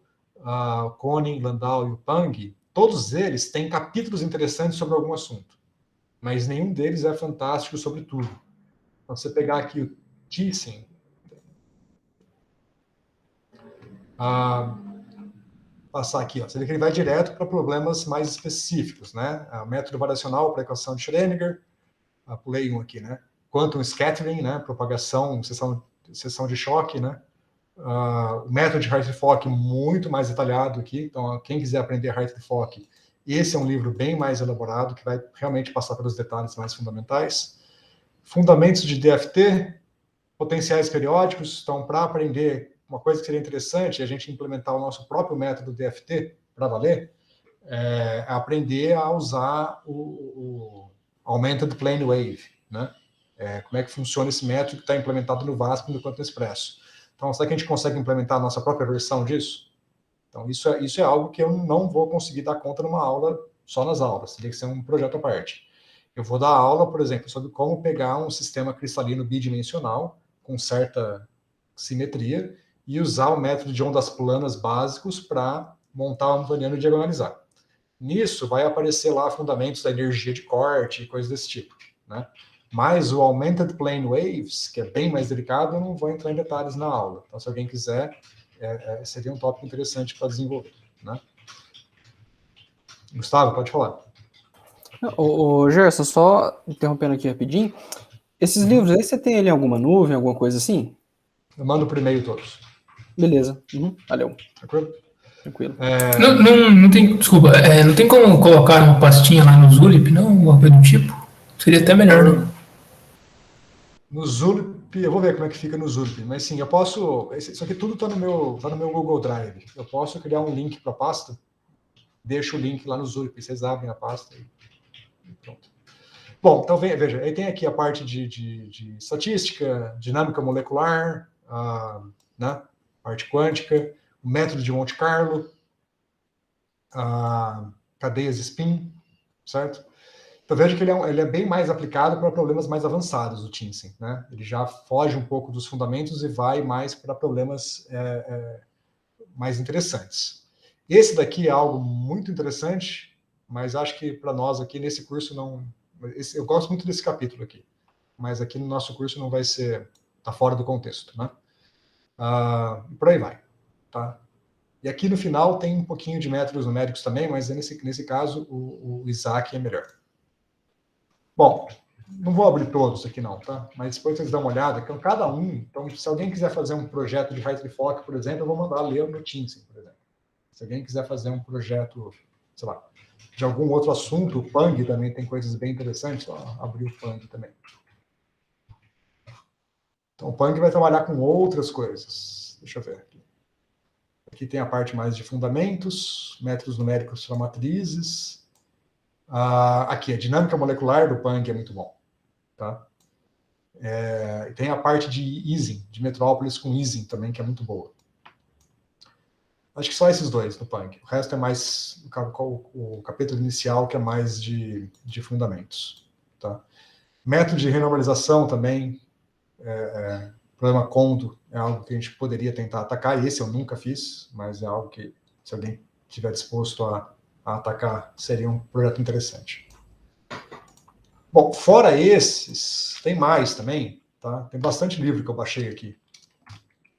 Koning, Landau e o Pang, todos eles têm capítulos interessantes sobre algum assunto, mas nenhum deles é fantástico sobre tudo. Então, você pegar aqui o Thyssen, passar aqui, ó, você vê que ele vai direto para problemas mais específicos, né? Método variacional para a equação de Schrödinger, pulei um aqui, né? Quantum scattering, né? Propagação, seção de choque, né? O método de Hartree-Fock muito mais detalhado aqui, então quem quiser aprender Hartree-Fock, esse é um livro bem mais elaborado, que vai realmente passar pelos detalhes mais fundamentais. Fundamentos de DFT, potenciais periódicos, então para aprender uma coisa que seria interessante, a gente implementar o nosso próprio método DFT para valer, é aprender a usar o Augmented Plane Wave, né? Como é que funciona esse método que está implementado no VASP e no Quantum Expresso. Então, será que a gente consegue implementar a nossa própria versão disso? Então, isso é algo que eu não vou conseguir dar conta numa aula, só nas aulas, teria que ser um projeto à parte. Eu vou dar aula, por exemplo, sobre como pegar um sistema cristalino bidimensional, com certa simetria, e usar o método de ondas planas básicos para montar um Hamiltoniano e diagonalizar. Nisso, vai aparecer lá fundamentos da energia de corte e coisas desse tipo, né? Mas o Augmented Plane Waves, que é bem mais delicado, eu não vou entrar em detalhes na aula. Então, se alguém quiser, seria um tópico interessante para desenvolver, né? Gustavo, pode falar. Ô, Gerson, só interrompendo aqui rapidinho. Esses livros aí, você tem ele em alguma nuvem, alguma coisa assim? Eu mando por e-mail todos. Beleza. Valeu. Tranquilo? Tranquilo. Não tem, desculpa, não tem como colocar uma pastinha lá no Zulip, não? Alguma coisa do tipo? Seria até melhor, não? No Zulip, eu vou ver como é que fica no Zulip, mas sim, eu posso. Isso aqui tudo está no meu Google Drive. Eu posso criar um link para a pasta, deixo o link lá no Zulip, vocês abrem a pasta e pronto. Bom, então veja, aí tem aqui a parte de estatística, dinâmica molecular, né, parte quântica, o método de Monte Carlo, cadeias spin, certo? Então veja que ele é bem mais aplicado para problemas mais avançados, o Tinsen, né? Ele já foge um pouco dos fundamentos e vai mais para problemas mais interessantes. Esse daqui é algo muito interessante, mas acho que para nós aqui nesse curso não... eu gosto muito desse capítulo aqui, mas aqui no nosso curso não vai ser... está fora do contexto, né? Por aí vai, tá? E aqui no final tem um pouquinho de métodos numéricos também, mas nesse caso o Isaac é melhor. Bom, não vou abrir todos aqui não, tá? Mas depois vocês dão uma olhada, então cada um... Então, se alguém quiser fazer um projeto de Hartree-Fock, por exemplo, eu vou mandar ler no Tinsen, por exemplo. Se alguém quiser fazer um projeto, sei lá, de algum outro assunto, o Pang também tem coisas bem interessantes, ó, abrir o Pang também. Então, o Pang vai trabalhar com outras coisas. Deixa eu ver aqui. Aqui tem a parte mais de fundamentos, métodos numéricos para matrizes. Aqui, a dinâmica molecular do Pang é muito bom. Tá? E tem a parte de Ising, de Metrópolis com Ising também, que é muito boa. Acho que só esses dois no Pang. O resto é mais o capítulo inicial, que é mais de fundamentos. Tá? Método de renormalização também, problema Kondo, é algo que a gente poderia tentar atacar. Esse eu nunca fiz, mas é algo que, se alguém estiver disposto a atacar, seria um projeto interessante. Bom, fora esses, tem mais também, tá? Tem bastante livro que eu baixei aqui.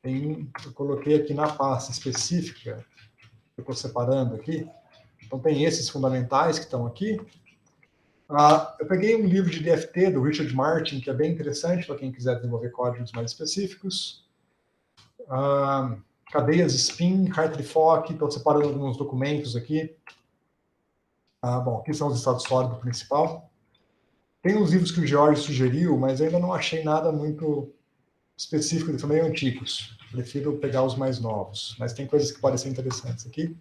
Eu coloquei aqui na pasta específica, eu estou separando aqui. Então tem esses fundamentais que estão aqui. Eu peguei um livro de DFT do Richard Martin, que é bem interessante para quem quiser desenvolver códigos mais específicos. Cadeias spin, Hartree-Fock, estou separando alguns documentos aqui. Bom, aqui são os estados sólidos principal. Tem uns livros que o George sugeriu, mas ainda não achei nada muito específico, eles são meio antigos. Prefiro pegar os mais novos, mas tem coisas que podem ser interessantes aqui.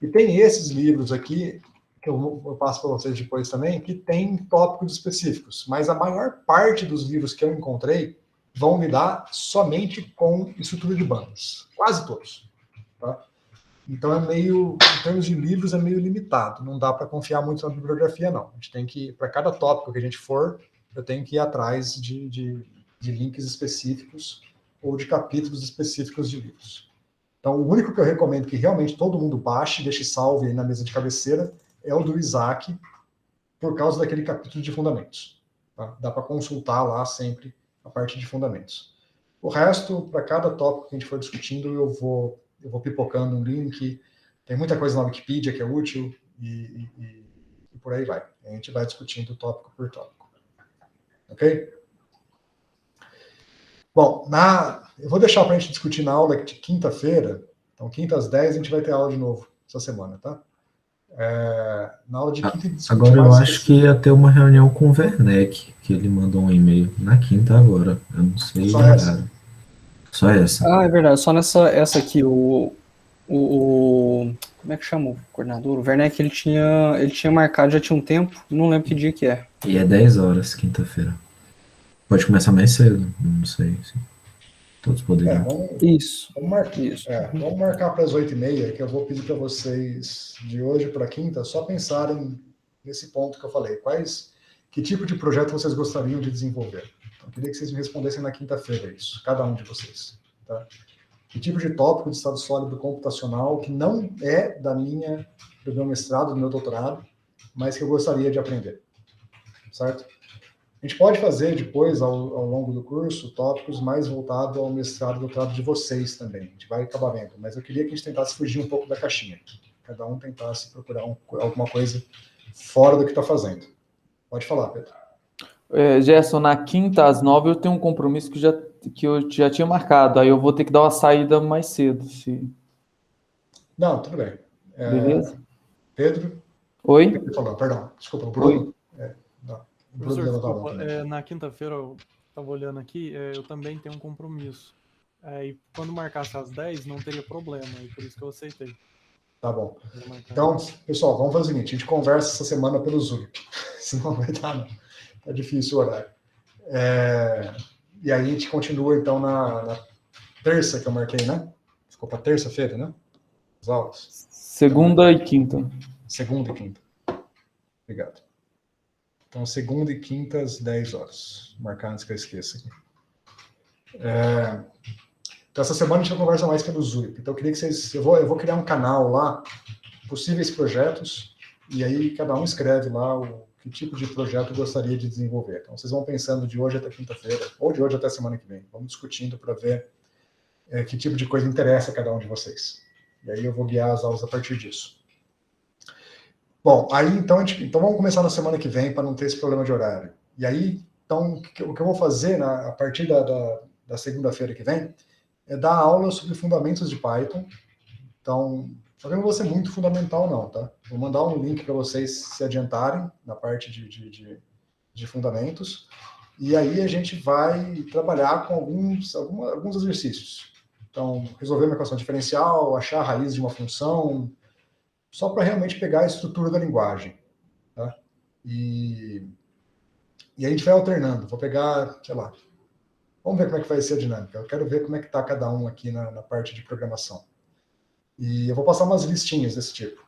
E tem esses livros aqui, que eu passo para vocês depois também, que tem tópicos específicos, mas a maior parte dos livros que eu encontrei vão lidar somente com estrutura de bandas. Quase todos. Tá? Então, em termos de livros, é meio limitado. Não dá para confiar muito na bibliografia, não. A gente tem que, para cada tópico que a gente for, eu tenho que ir atrás de links específicos ou de capítulos específicos de livros. Então, o único que eu recomendo que realmente todo mundo baixe, deixe salve aí na mesa de cabeceira, é o do Isaac, por causa daquele capítulo de fundamentos. Tá? Dá para consultar lá sempre a parte de fundamentos. O resto, para cada tópico que a gente for discutindo, eu vou pipocando um link. Tem muita coisa na Wikipedia que é útil e por aí vai. A gente vai discutindo tópico por tópico. Ok? Bom, eu vou deixar para a gente discutir na aula de quinta-feira. Então, quinta às 10 a gente vai ter aula de novo essa semana, tá? Na aula de quinta... Agora eu acho que ia ter uma reunião com o Werneck, que ele mandou um e-mail na quinta agora. Eu não sei o horário. Só essa. Ah, é verdade. Só essa aqui, como é que chama o coordenador? O Werneck, ele tinha marcado, já tinha um tempo, não lembro que dia que é. E é 10 horas, quinta-feira. Pode começar mais cedo, não sei se todos poderiam. Vamos marcar para as 8h30, que eu vou pedir para vocês, de hoje para quinta, só pensarem nesse ponto que eu falei. Que tipo de projeto vocês gostariam de desenvolver? Então, eu queria que vocês me respondessem na quinta-feira isso, cada um de vocês. Tá? Que tipo de tópico de estado sólido computacional que não é do meu mestrado, do meu doutorado, mas que eu gostaria de aprender. Certo? A gente pode fazer depois, ao longo do curso, tópicos mais voltados ao mestrado e doutorado de vocês também. A gente vai acabar vendo, mas eu queria que a gente tentasse fugir um pouco da caixinha. Cada um tentasse procurar alguma coisa fora do que está fazendo. Pode falar, Pedro. Gerson, na quinta às 9 eu tenho um compromisso que eu já tinha marcado. Aí eu vou ter que dar uma saída mais cedo. Não, tudo bem. Beleza? Pedro? Oi? Perdão, desculpa, o Bruno. Professor, desculpa, na quinta-feira eu estava olhando aqui, eu também tenho um compromisso. E quando marcasse às 10, não teria problema, e por isso que eu aceitei. Tá bom. Então, pessoal, vamos fazer o seguinte, a gente conversa essa semana pelo Zoom. Senão vai dar, não. Tá difícil o horário. E aí a gente continua, então, na terça que eu marquei, né? Ficou para terça-feira, né? As aulas. Segunda e quinta. Segunda e quinta. Obrigado. Então, segunda e quinta, às 10 horas. Vou marcar antes que eu esqueça aqui. Então, essa semana a gente vai conversar mais pelo Zoom. Então, eu queria que vocês... Eu vou criar um canal lá, possíveis projetos, e aí cada um escreve lá que tipo de projeto gostaria de desenvolver. Então, vocês vão pensando de hoje até quinta-feira, ou de hoje até semana que vem. Vamos discutindo para ver que tipo de coisa interessa a cada um de vocês. E aí eu vou guiar as aulas a partir disso. Bom, aí então vamos começar na semana que vem para não ter esse problema de horário. E aí, então, o que eu vou fazer a partir da segunda-feira que vem é dar aula sobre fundamentos de Python. Então, só que não vou ser muito fundamental não, tá? Vou mandar um link para vocês se adiantarem na parte de fundamentos. E aí a gente vai trabalhar com alguns exercícios. Então, resolver uma equação diferencial, achar a raiz de uma função, só para realmente pegar a estrutura da linguagem. Tá? E a gente vai alternando. Vou pegar, sei lá, vamos ver como é que vai ser a dinâmica. Eu quero ver como é que está cada um aqui na parte de programação. E eu vou passar umas listinhas desse tipo,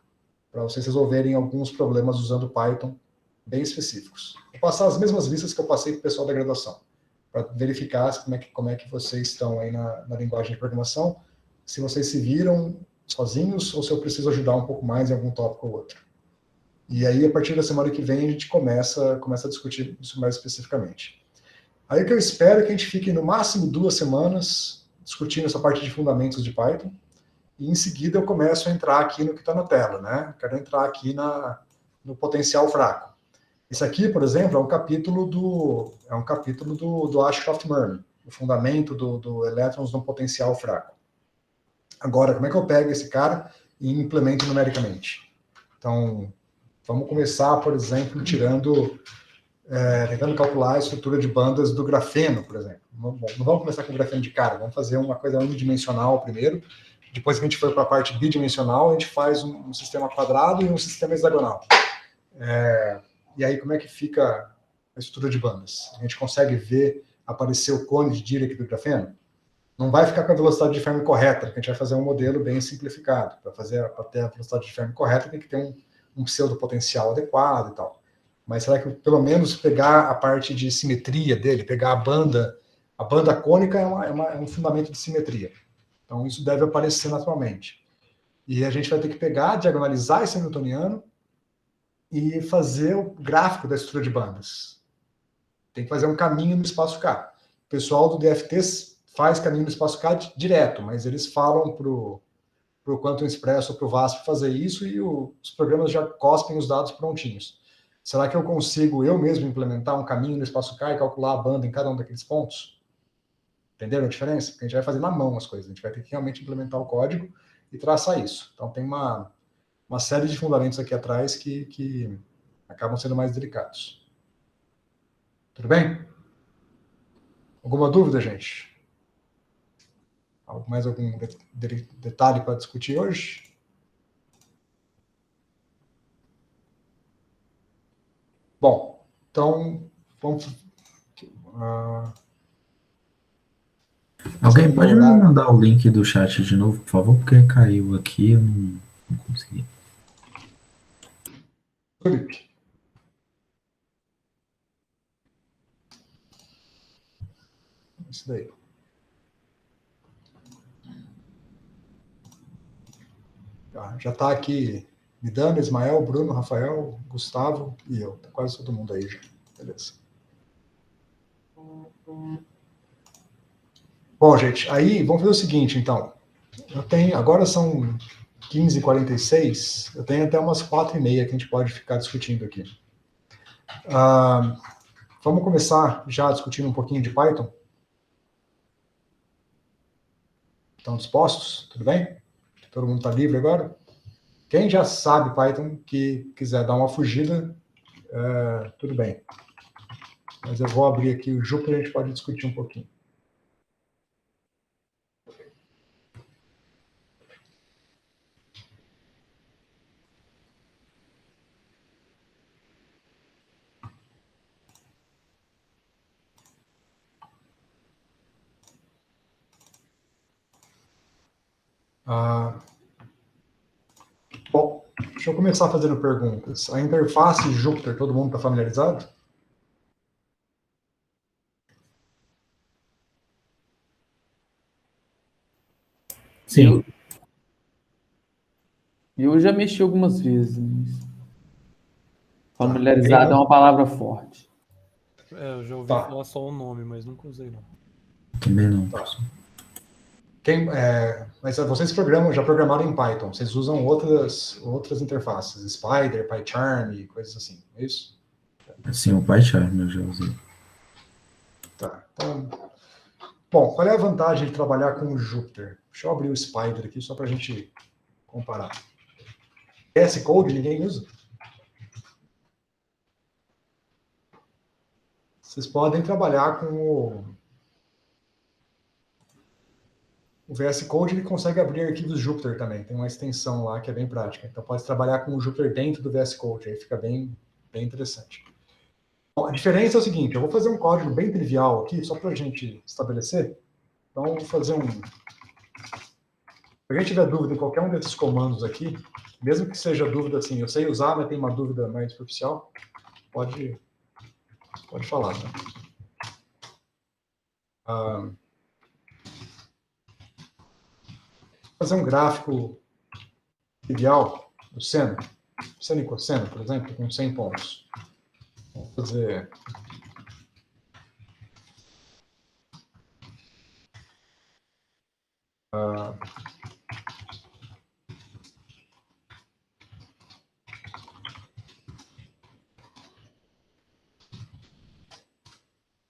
para vocês resolverem alguns problemas usando Python bem específicos. Vou passar as mesmas listas que eu passei para o pessoal da graduação, para verificar como é que vocês estão aí na linguagem de programação, se vocês se viram sozinhos ou se eu preciso ajudar um pouco mais em algum tópico ou outro. E aí, a partir da semana que vem, a gente começa a discutir isso mais especificamente. Aí o que eu espero é que a gente fique no máximo 2 semanas discutindo essa parte de fundamentos de Python, e em seguida eu começo a entrar aqui no que está na tela, né? Quero entrar aqui no potencial fraco. Esse aqui, por exemplo, é um capítulo do Ashcroft-Murray, o fundamento do elétrons no potencial fraco. Agora, como é que eu pego esse cara e implemento numericamente? Então, vamos começar, por exemplo, tentando calcular a estrutura de bandas do grafeno, por exemplo. Não vamos começar com o grafeno de cara, vamos fazer uma coisa unidimensional primeiro. Depois que a gente for para a parte bidimensional, a gente faz um sistema quadrado e um sistema hexagonal. E aí, como é que fica a estrutura de bandas? A gente consegue ver aparecer o cone de Dirac do grafeno, não vai ficar com a velocidade de Fermi correta, porque a gente vai fazer um modelo bem simplificado. Para ter a velocidade de Fermi correta, tem que ter um pseudopotencial adequado e tal. Mas será que pelo menos pegar a parte de simetria dele, pegar a banda cônica é um fundamento de simetria. Então isso deve aparecer naturalmente. E a gente vai ter que pegar, diagonalizar esse hamiltoniano e fazer o gráfico da estrutura de bandas. Tem que fazer um caminho no espaço K. O pessoal do DFT faz caminho no espaço K direto, mas eles falam para o Quantum Express ou para o VASP fazer isso e os programas já cospem os dados prontinhos. Será que eu consigo eu mesmo implementar um caminho no espaço K e calcular a banda em cada um daqueles pontos? Entenderam a diferença? Porque a gente vai fazer na mão as coisas, a gente vai ter que realmente implementar o código e traçar isso. Então tem uma série de fundamentos aqui atrás que acabam sendo mais delicados. Tudo bem? Alguma dúvida, gente? Mais algum detalhe para discutir hoje? Bom, então vamos... Alguém pode me mandar o link do chat de novo, por favor? Porque caiu aqui, eu não consegui. Felipe. Isso daí. Já está aqui Midana, Ismael, Bruno, Rafael, Gustavo e eu. Tá quase todo mundo aí já. Beleza. Bom, gente, aí vamos fazer o seguinte, então. Agora são 15h46, eu tenho até umas 4h30 que a gente pode ficar discutindo aqui. Vamos começar já discutindo um pouquinho de Python? Estão dispostos? Tudo bem? Todo mundo está livre agora? Quem já sabe Python, que quiser dar uma fugida, tudo bem. Mas eu vou abrir aqui o Jupyter e a gente pode discutir um pouquinho. Bom, deixa eu começar fazendo perguntas. A interface Jupyter, todo mundo está familiarizado? Sim. Eu já mexi algumas vezes. Familiarizado é uma palavra forte. Eu já ouvi falar só o nome, mas nunca usei não. Também não. Tá. Mas vocês já programaram em Python, vocês usam outras interfaces, Spider, PyCharm e coisas assim, é isso? Sim, o PyCharm eu já usei. Tá, então... Bom, qual é a vantagem de trabalhar com o Jupyter? Deixa eu abrir o Spider aqui só para a gente comparar. VS Code ninguém usa? Vocês podem trabalhar com o VS Code, ele consegue abrir arquivos Jupyter também. Tem uma extensão lá que é bem prática. Então pode trabalhar com o Jupyter dentro do VS Code. Aí fica bem interessante. Bom, a diferença é o seguinte. Eu vou fazer um código bem trivial aqui, só para a gente estabelecer. Então vou fazer Se alguém tiver dúvida em qualquer um desses comandos aqui, mesmo que seja dúvida assim, eu sei usar, mas tem uma dúvida mais superficial, pode falar, tá? Fazer um gráfico trivial do seno e cosseno, por exemplo, com 100 pontos. Vamos fazer...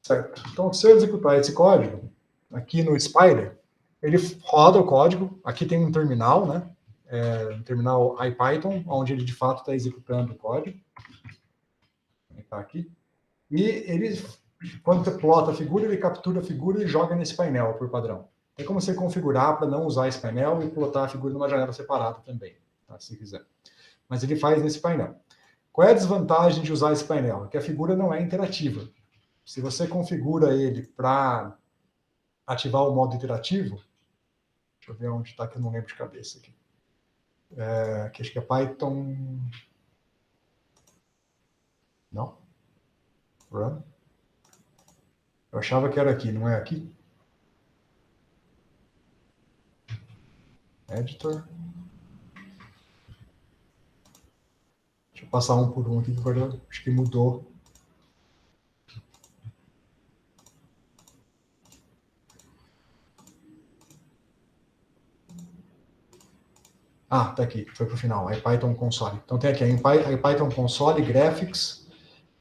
Certo. Então, se eu executar esse código aqui no Spider, ele roda o código. Aqui tem um terminal, né? Um terminal IPython, onde ele de fato está executando o código. Está aqui. E ele, quando você plota a figura, ele captura a figura e joga nesse painel por padrão. Tem como você configurar para não usar esse painel e plotar a figura numa janela separada também, tá? Se quiser. Mas ele faz nesse painel. Qual é a desvantagem de usar esse painel? É que a figura não é interativa. se você configura ele para ativar o modo interativo, deixa eu ver onde está, que eu não lembro de cabeça aqui. Que acho que é Python... Não? Run? Eu achava que era aqui, não é aqui? Editor. Deixa eu passar um por um aqui, que agora acho que mudou. Ah, tá aqui, foi para o final, aí Python Console. Então tem aqui a Python Console, Graphics,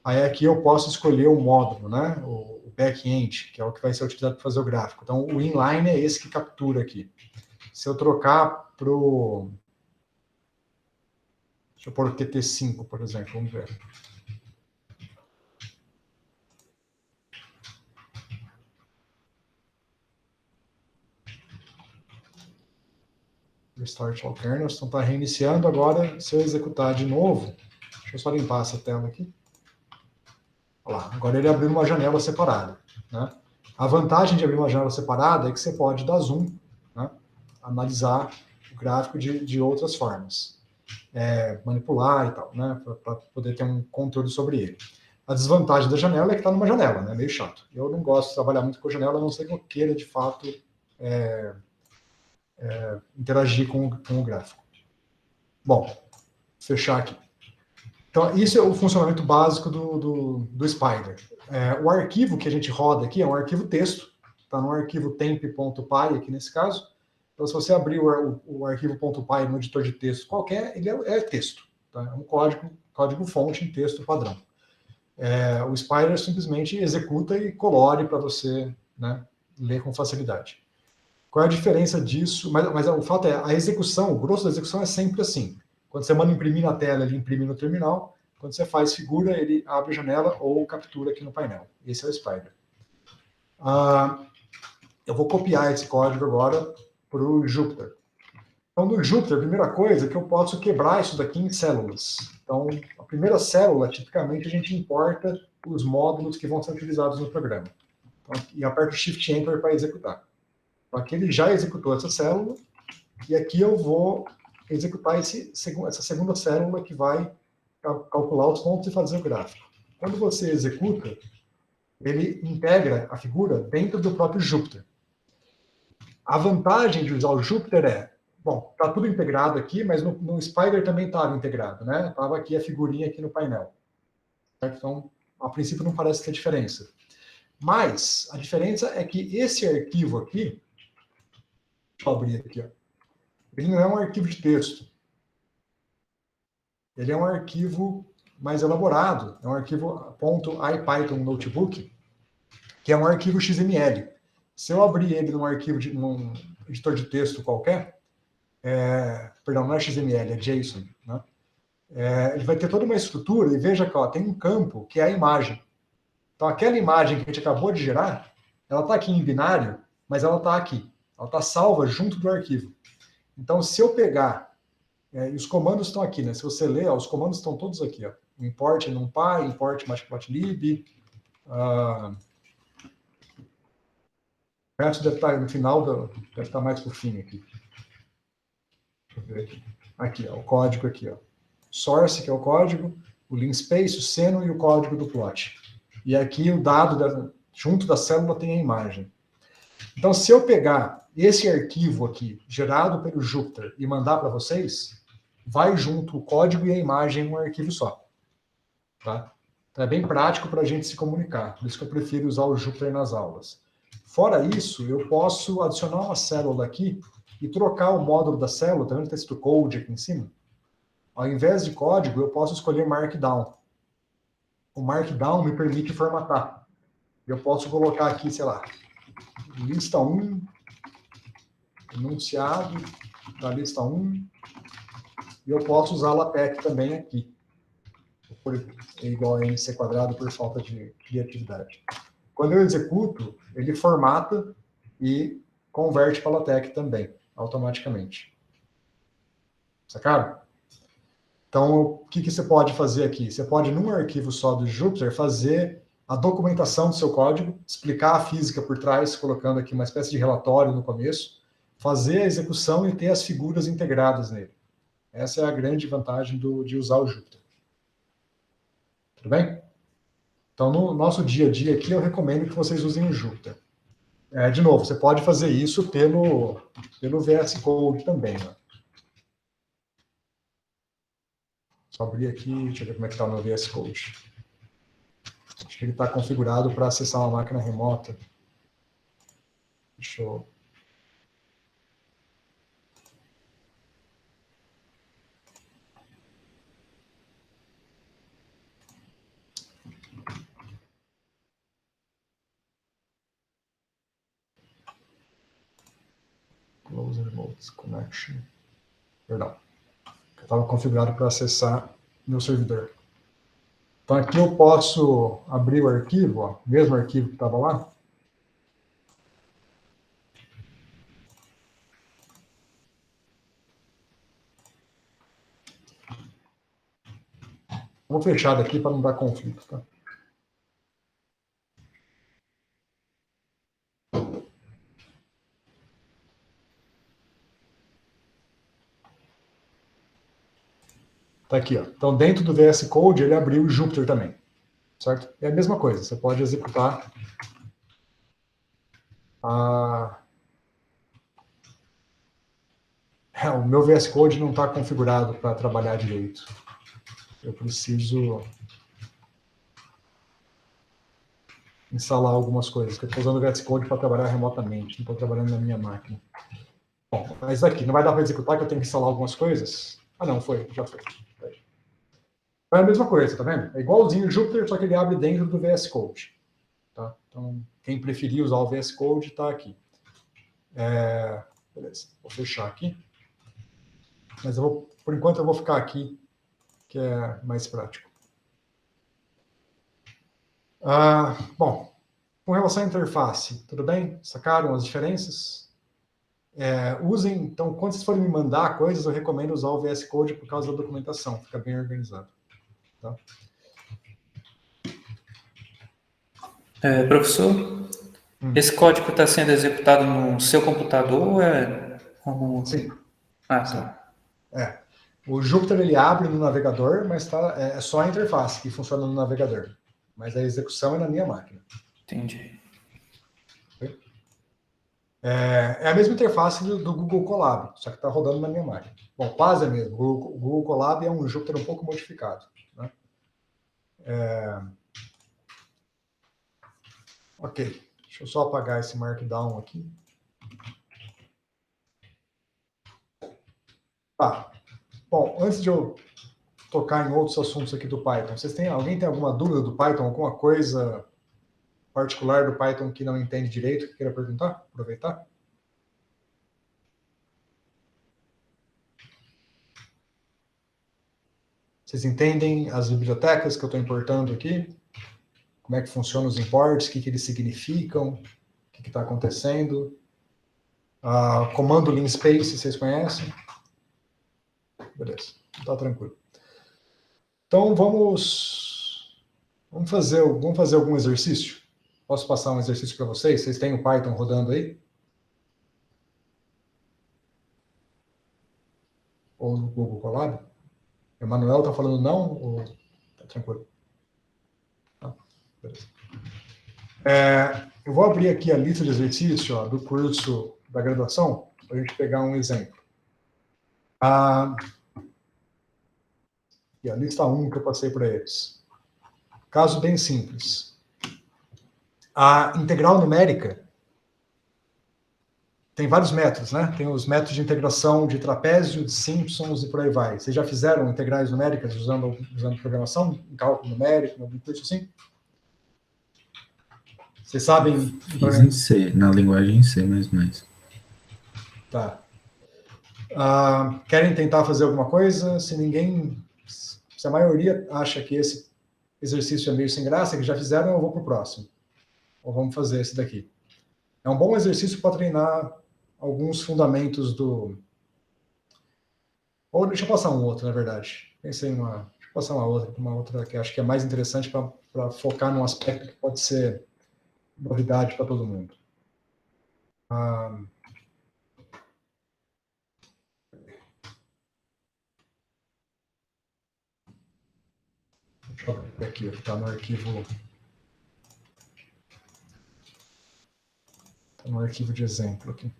aí aqui eu posso escolher o módulo, né? O back-end, que é o que vai ser utilizado para fazer o gráfico. Então o inline é esse que captura aqui. Se eu trocar para o... Deixa eu pôr o Qt5, por exemplo, vamos ver. Restart all kernels, então está reiniciando agora. Se eu executar de novo, deixa eu só limpar essa tela aqui. Olha lá, agora ele abriu uma janela separada, né? A vantagem de abrir uma janela separada é que você pode dar zoom, né? Analisar o gráfico de outras formas, manipular e tal, né? Para poder ter um controle sobre ele. A desvantagem da janela é que está numa janela, né? Meio chato. Eu não gosto de trabalhar muito com janela, a não ser que eu queira, de fato, interagir com o gráfico. Bom, fechar aqui. Então, isso é o funcionamento básico do Spider. O arquivo que a gente roda aqui é um arquivo texto, está no arquivo temp.py aqui nesse caso. Então, se você abrir o arquivo .py no editor de texto qualquer, ele é texto. Tá? É um código-fonte em texto padrão. O Spider simplesmente executa e colore para você, né, ler com facilidade. Qual é a diferença disso? Mas o fato é, a execução, o grosso da execução é sempre assim. Quando você manda imprimir na tela, ele imprime no terminal. Quando você faz figura, ele abre a janela ou captura aqui no painel. Esse é o Spider. Eu vou copiar esse código agora para o Jupyter. Então, no Jupyter, a primeira coisa é que eu posso quebrar isso daqui em células. Então, a primeira célula, tipicamente, a gente importa os módulos que vão ser utilizados no programa. Então, e aperto o Shift Enter para executar. Então, aqui ele já executou essa célula, e aqui eu vou executar essa segunda célula que vai calcular os pontos e fazer o gráfico. Quando você executa, ele integra a figura dentro do próprio Jupyter. A vantagem de usar o Jupyter bom, está tudo integrado aqui, mas no Spider também estava integrado, né? Estava aqui a figurinha aqui no painel. Certo? Então, a princípio não parece ter diferença. Mas a diferença é que esse arquivo aqui, deixa eu abrir aqui, ó, ele não é um arquivo de texto. Ele é um arquivo mais elaborado, é um arquivo .ipython notebook, que é um arquivo XML. Se eu abrir ele num editor de texto qualquer, perdão, não é XML, é JSON, né? Ele vai ter toda uma estrutura, e veja que tem um campo que é a imagem. Então, aquela imagem que a gente acabou de gerar, ela está aqui em binário, mas ela está aqui. Ela está salva junto do arquivo. Então, se eu pegar, e os comandos estão aqui, né? Se você ler, os comandos estão todos aqui, ó. Import NumPy, import matplotlib, o resto deve estar no final, deve estar mais para o fim aqui. Deixa eu ver aqui. Aqui, ó, o código aqui, ó. Source, que é o código, o linspace, o seno e o código do plot. E aqui o dado, junto da célula, tem a imagem. Então, se eu pegar esse arquivo aqui, gerado pelo Jupyter, e mandar para vocês, vai junto o código e a imagem em um arquivo só. Tá? Então, é bem prático para a gente se comunicar. Por isso que eu prefiro usar o Jupyter nas aulas. Fora isso, eu posso adicionar uma célula aqui e trocar o módulo da célula. Tá vendo que está escrito code aqui em cima? Ao invés de código, eu posso escolher Markdown. O Markdown me permite formatar. Eu posso colocar aqui, sei lá, lista 1, enunciado da lista 1, e eu posso usar LaTeX também aqui. É igual a MC quadrado por falta de criatividade. Quando eu executo, ele formata e converte para LaTeX também, automaticamente. Sacaram? Então, o que você pode fazer aqui? Você pode, num arquivo só do Jupyter, fazer a documentação do seu código, explicar a física por trás, colocando aqui uma espécie de relatório no começo, fazer a execução e ter as figuras integradas nele. Essa é a grande vantagem de usar o Jupyter. Tudo bem? Então, no nosso dia a dia aqui, eu recomendo que vocês usem o Jupyter. De novo, você pode fazer isso pelo VS Code também. Né? Só abrir aqui, deixa eu ver como é que está o meu VS Code. Acho que ele está configurado para acessar uma máquina remota. Deixa eu... Close Remote Connection. Perdão. Estava configurado para acessar meu servidor. Então aqui eu posso abrir o arquivo, ó, o mesmo arquivo que estava lá. Vou fechar daqui para não dar conflito, tá? Tá aqui, ó. Então, dentro do VS Code, ele abriu o Jupyter também. Certo? É a mesma coisa. Você pode executar o meu VS Code não está configurado para trabalhar direito. Eu preciso instalar algumas coisas, que eu estou usando o VS Code para trabalhar remotamente, não estou trabalhando na minha máquina. Bom, mas aqui, não vai dar para executar, que eu tenho que instalar algumas coisas? Ah, não, já foi. É a mesma coisa, tá vendo? É igualzinho o Jupyter, só que ele abre dentro do VS Code. Tá? Então, quem preferir usar o VS Code, está aqui. Beleza, vou fechar aqui. Mas por enquanto eu vou ficar aqui, que é mais prático. Bom, com relação à interface, tudo bem? Sacaram as diferenças? Usem, então, quando vocês forem me mandar coisas, eu recomendo usar o VS Code por causa da documentação, fica bem organizado. Tá? Professor, esse código está sendo executado no seu computador ou é... Sim. Ah, tá. O Jupyter ele abre no navegador, mas é só a interface que funciona no navegador. Mas a execução é na minha máquina. Entendi. É a mesma interface do Google Colab, só que está rodando na minha máquina. Bom, quase é mesmo. O Google Colab é um Jupyter um pouco modificado. Né? Ok, deixa eu só apagar esse Markdown aqui. Tá. Bom, antes de eu tocar em outros assuntos aqui do Python, alguém tem alguma dúvida do Python, alguma coisa particular do Python que não entende direito, que queira perguntar? Aproveitar? Vocês entendem as bibliotecas que eu estou importando aqui? Como é que funcionam os imports, o que eles significam, o que está acontecendo? Comando linspace, vocês conhecem? Beleza, está tranquilo. Então, vamos fazer algum exercício? Posso passar um exercício para vocês? Vocês têm o Python rodando aí? Ou no Google Colab? Emanuel está falando não? Ou está tranquilo? Tá, beleza. Eu vou abrir aqui a lista de exercício do curso da graduação, para a gente pegar um exemplo. E a lista 1 que eu passei para eles. Caso bem simples. A integral numérica tem vários métodos, né? Tem os métodos de integração de trapézio, de Simpsons e por aí vai. Vocês já fizeram integrais numéricas usando programação, cálculo numérico, algum curso assim? Vocês sabem... Fiz em C, na linguagem C++. Tá. Querem tentar fazer alguma coisa? Se a maioria acha que esse exercício é meio sem graça, que já fizeram, eu vou para o próximo. Ou vamos fazer esse daqui. É um bom exercício para treinar alguns fundamentos do... Ou deixa eu passar um outro, na verdade. Pensei em uma... passar uma outra que acho que é mais interessante para focar num aspecto que pode ser novidade para todo mundo. Deixa eu ver aqui, está no arquivo. Está no arquivo de exemplo aqui.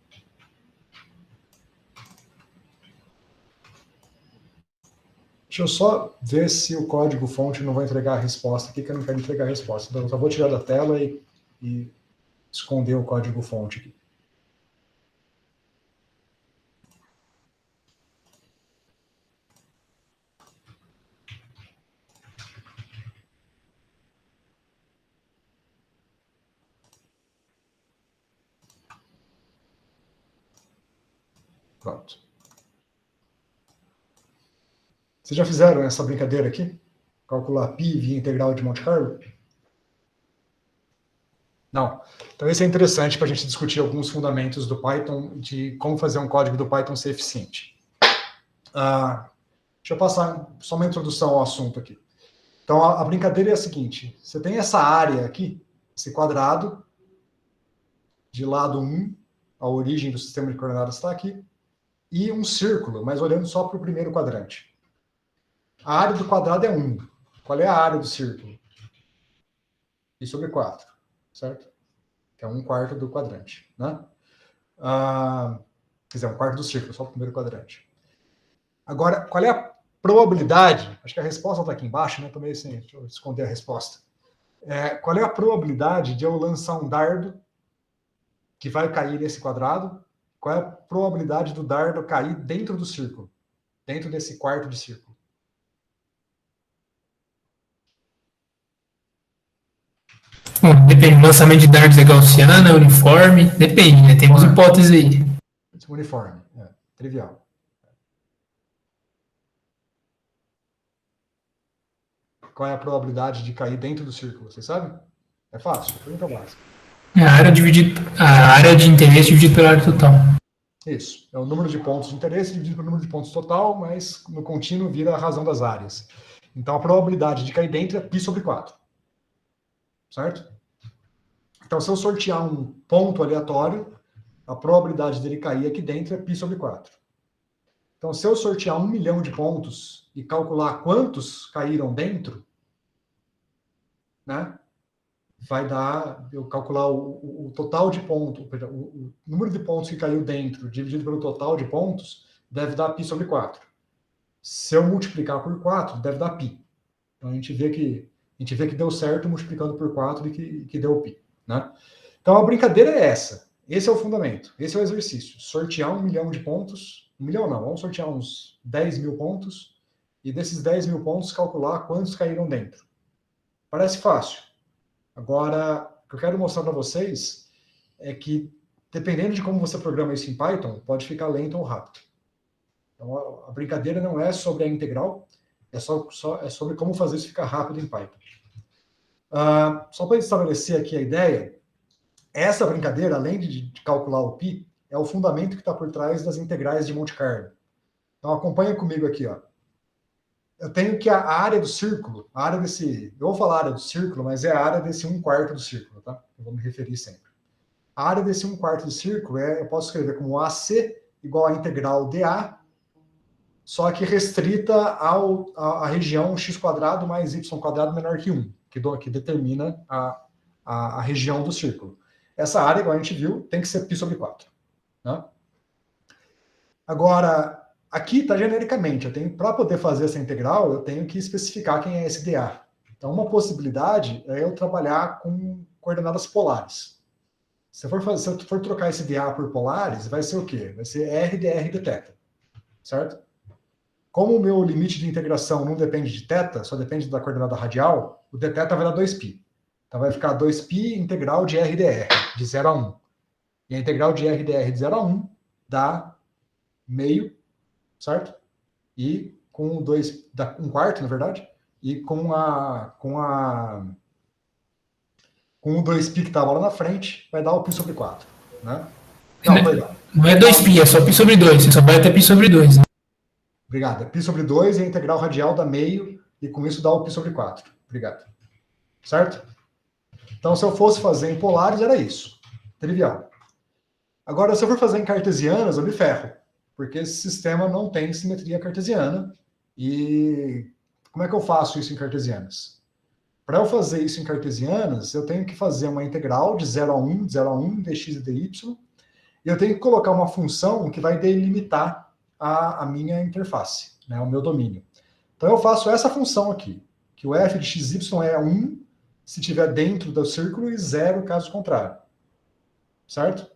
Deixa eu só ver se o código-fonte não vai entregar a resposta aqui, que eu não quero entregar a resposta. Então, eu só vou tirar da tela e esconder o código-fonte aqui. Pronto. Vocês já fizeram essa brincadeira aqui? Calcular π via integral de Monte Carlo? Não. Então, isso é interessante para a gente discutir alguns fundamentos do Python, de como fazer um código do Python ser eficiente. Deixa eu passar só uma introdução ao assunto aqui. Então, a brincadeira é a seguinte. Você tem essa área aqui, esse quadrado, de lado 1, a origem do sistema de coordenadas está aqui, e um círculo, mas olhando só para o primeiro quadrante. A área do quadrado é 1. Qual é a área do círculo? π sobre 4, certo? Que é 1/4 do quadrante, né? Quer dizer, 1/4 do círculo, só o primeiro quadrante. Agora, qual é a probabilidade? Acho que a resposta está aqui embaixo, né? Também assim, deixa eu esconder a resposta. Qual é a probabilidade de eu lançar um dardo que vai cair nesse quadrado? Qual é a probabilidade do dardo cair dentro do círculo? Dentro desse quarto de círculo? Bom, depende, lançamento de dardos é gaussiana, uniforme, depende, né? Temos hipóteses aí. Uniforme, trivial. Qual é a probabilidade de cair dentro do círculo? Vocês sabem? É fácil, pergunta básica. A área de interesse dividido pela área total. Isso. É o número de pontos de interesse dividido pelo número de pontos total, mas no contínuo vira a razão das áreas. Então, a probabilidade de cair dentro é π sobre 4. Certo? Então, se eu sortear um ponto aleatório, a probabilidade dele cair aqui dentro é π sobre 4. Então, se eu sortear 1 milhão de pontos e calcular quantos caíram dentro, né, vai dar, eu calcular o total de pontos, o número de pontos que caiu dentro, dividido pelo total de pontos, deve dar π sobre 4. Se eu multiplicar por 4, deve dar π. Então, a gente vê que deu certo multiplicando por 4 e que deu π. Né? Então, a brincadeira é essa. Esse é o fundamento. Esse é o exercício. Sortear 1 milhão de pontos. 1 milhão não, vamos sortear uns 10 mil pontos. E desses 10 mil pontos, calcular quantos caíram dentro. Parece fácil. Agora, o que eu quero mostrar para vocês é que, dependendo de como você programa isso em Python, pode ficar lento ou rápido. Então, a brincadeira não é sobre a integral, é sobre como fazer isso ficar rápido em Python. Só para estabelecer aqui a ideia, essa brincadeira, além de calcular o π, é o fundamento que está por trás das integrais de Monte Carlo. Então, acompanha comigo aqui. Ó. Eu tenho que a área do círculo, eu vou falar área do círculo, mas é a área desse 1/4 do círculo, tá? Eu vou me referir sempre. A área desse 1/4 do círculo, eu posso escrever como AC igual a integral dA, só que restrita à região x² mais y² menor que 1, que determina a região do círculo. Essa área, igual a gente viu, tem que ser π sobre 4. Né? Agora, aqui está genericamente, para poder fazer essa integral, eu tenho que especificar quem é esse dA. Então, uma possibilidade é eu trabalhar com coordenadas polares. Se eu for trocar esse dA por polares, vai ser o quê? Vai ser r dr dθ. Certo? Como o meu limite de integração não depende de θ, só depende da coordenada radial, o dθ vai dar 2π. Então vai ficar 2π integral de r dr, de 0 a 1. E a integral de r dr de 0 a 1 dá meio, certo? E com 2, dá 1/4, na verdade, e com o 2π que estava lá na frente, vai dar o π sobre 4. Né? Não é 2π, é só π sobre 2, você só vai até π sobre 2. Né? Obrigado. É π sobre 2 e a integral radial dá meio e com isso dá o π sobre 4. Obrigado. Certo? Então, se eu fosse fazer em polares, era isso. Trivial. Agora, se eu for fazer em cartesianas, eu me ferro, porque esse sistema não tem simetria cartesiana. E como é que eu faço isso em cartesianas? Para eu fazer isso em cartesianas, eu tenho que fazer uma integral de 0 a 1, dx e dy, e eu tenho que colocar uma função que vai delimitar a minha interface, né, o meu domínio. Então eu faço essa função aqui, que o f de xy é 1 se estiver dentro do círculo e 0 caso contrário. Certo?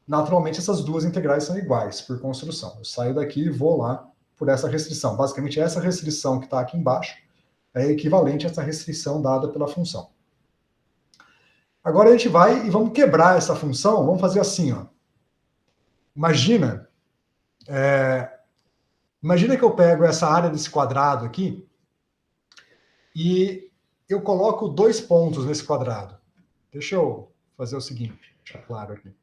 Naturalmente, essas duas integrais são iguais por construção. Eu saio daqui e vou lá por essa restrição. Basicamente, essa restrição que está aqui embaixo é equivalente a essa restrição dada pela função. Agora a gente vai e vamos quebrar essa função. Vamos fazer assim, ó. Imagina que eu pego essa área desse quadrado aqui e eu coloco 2 pontos nesse quadrado. Deixa eu fazer o seguinte, deixar claro aqui.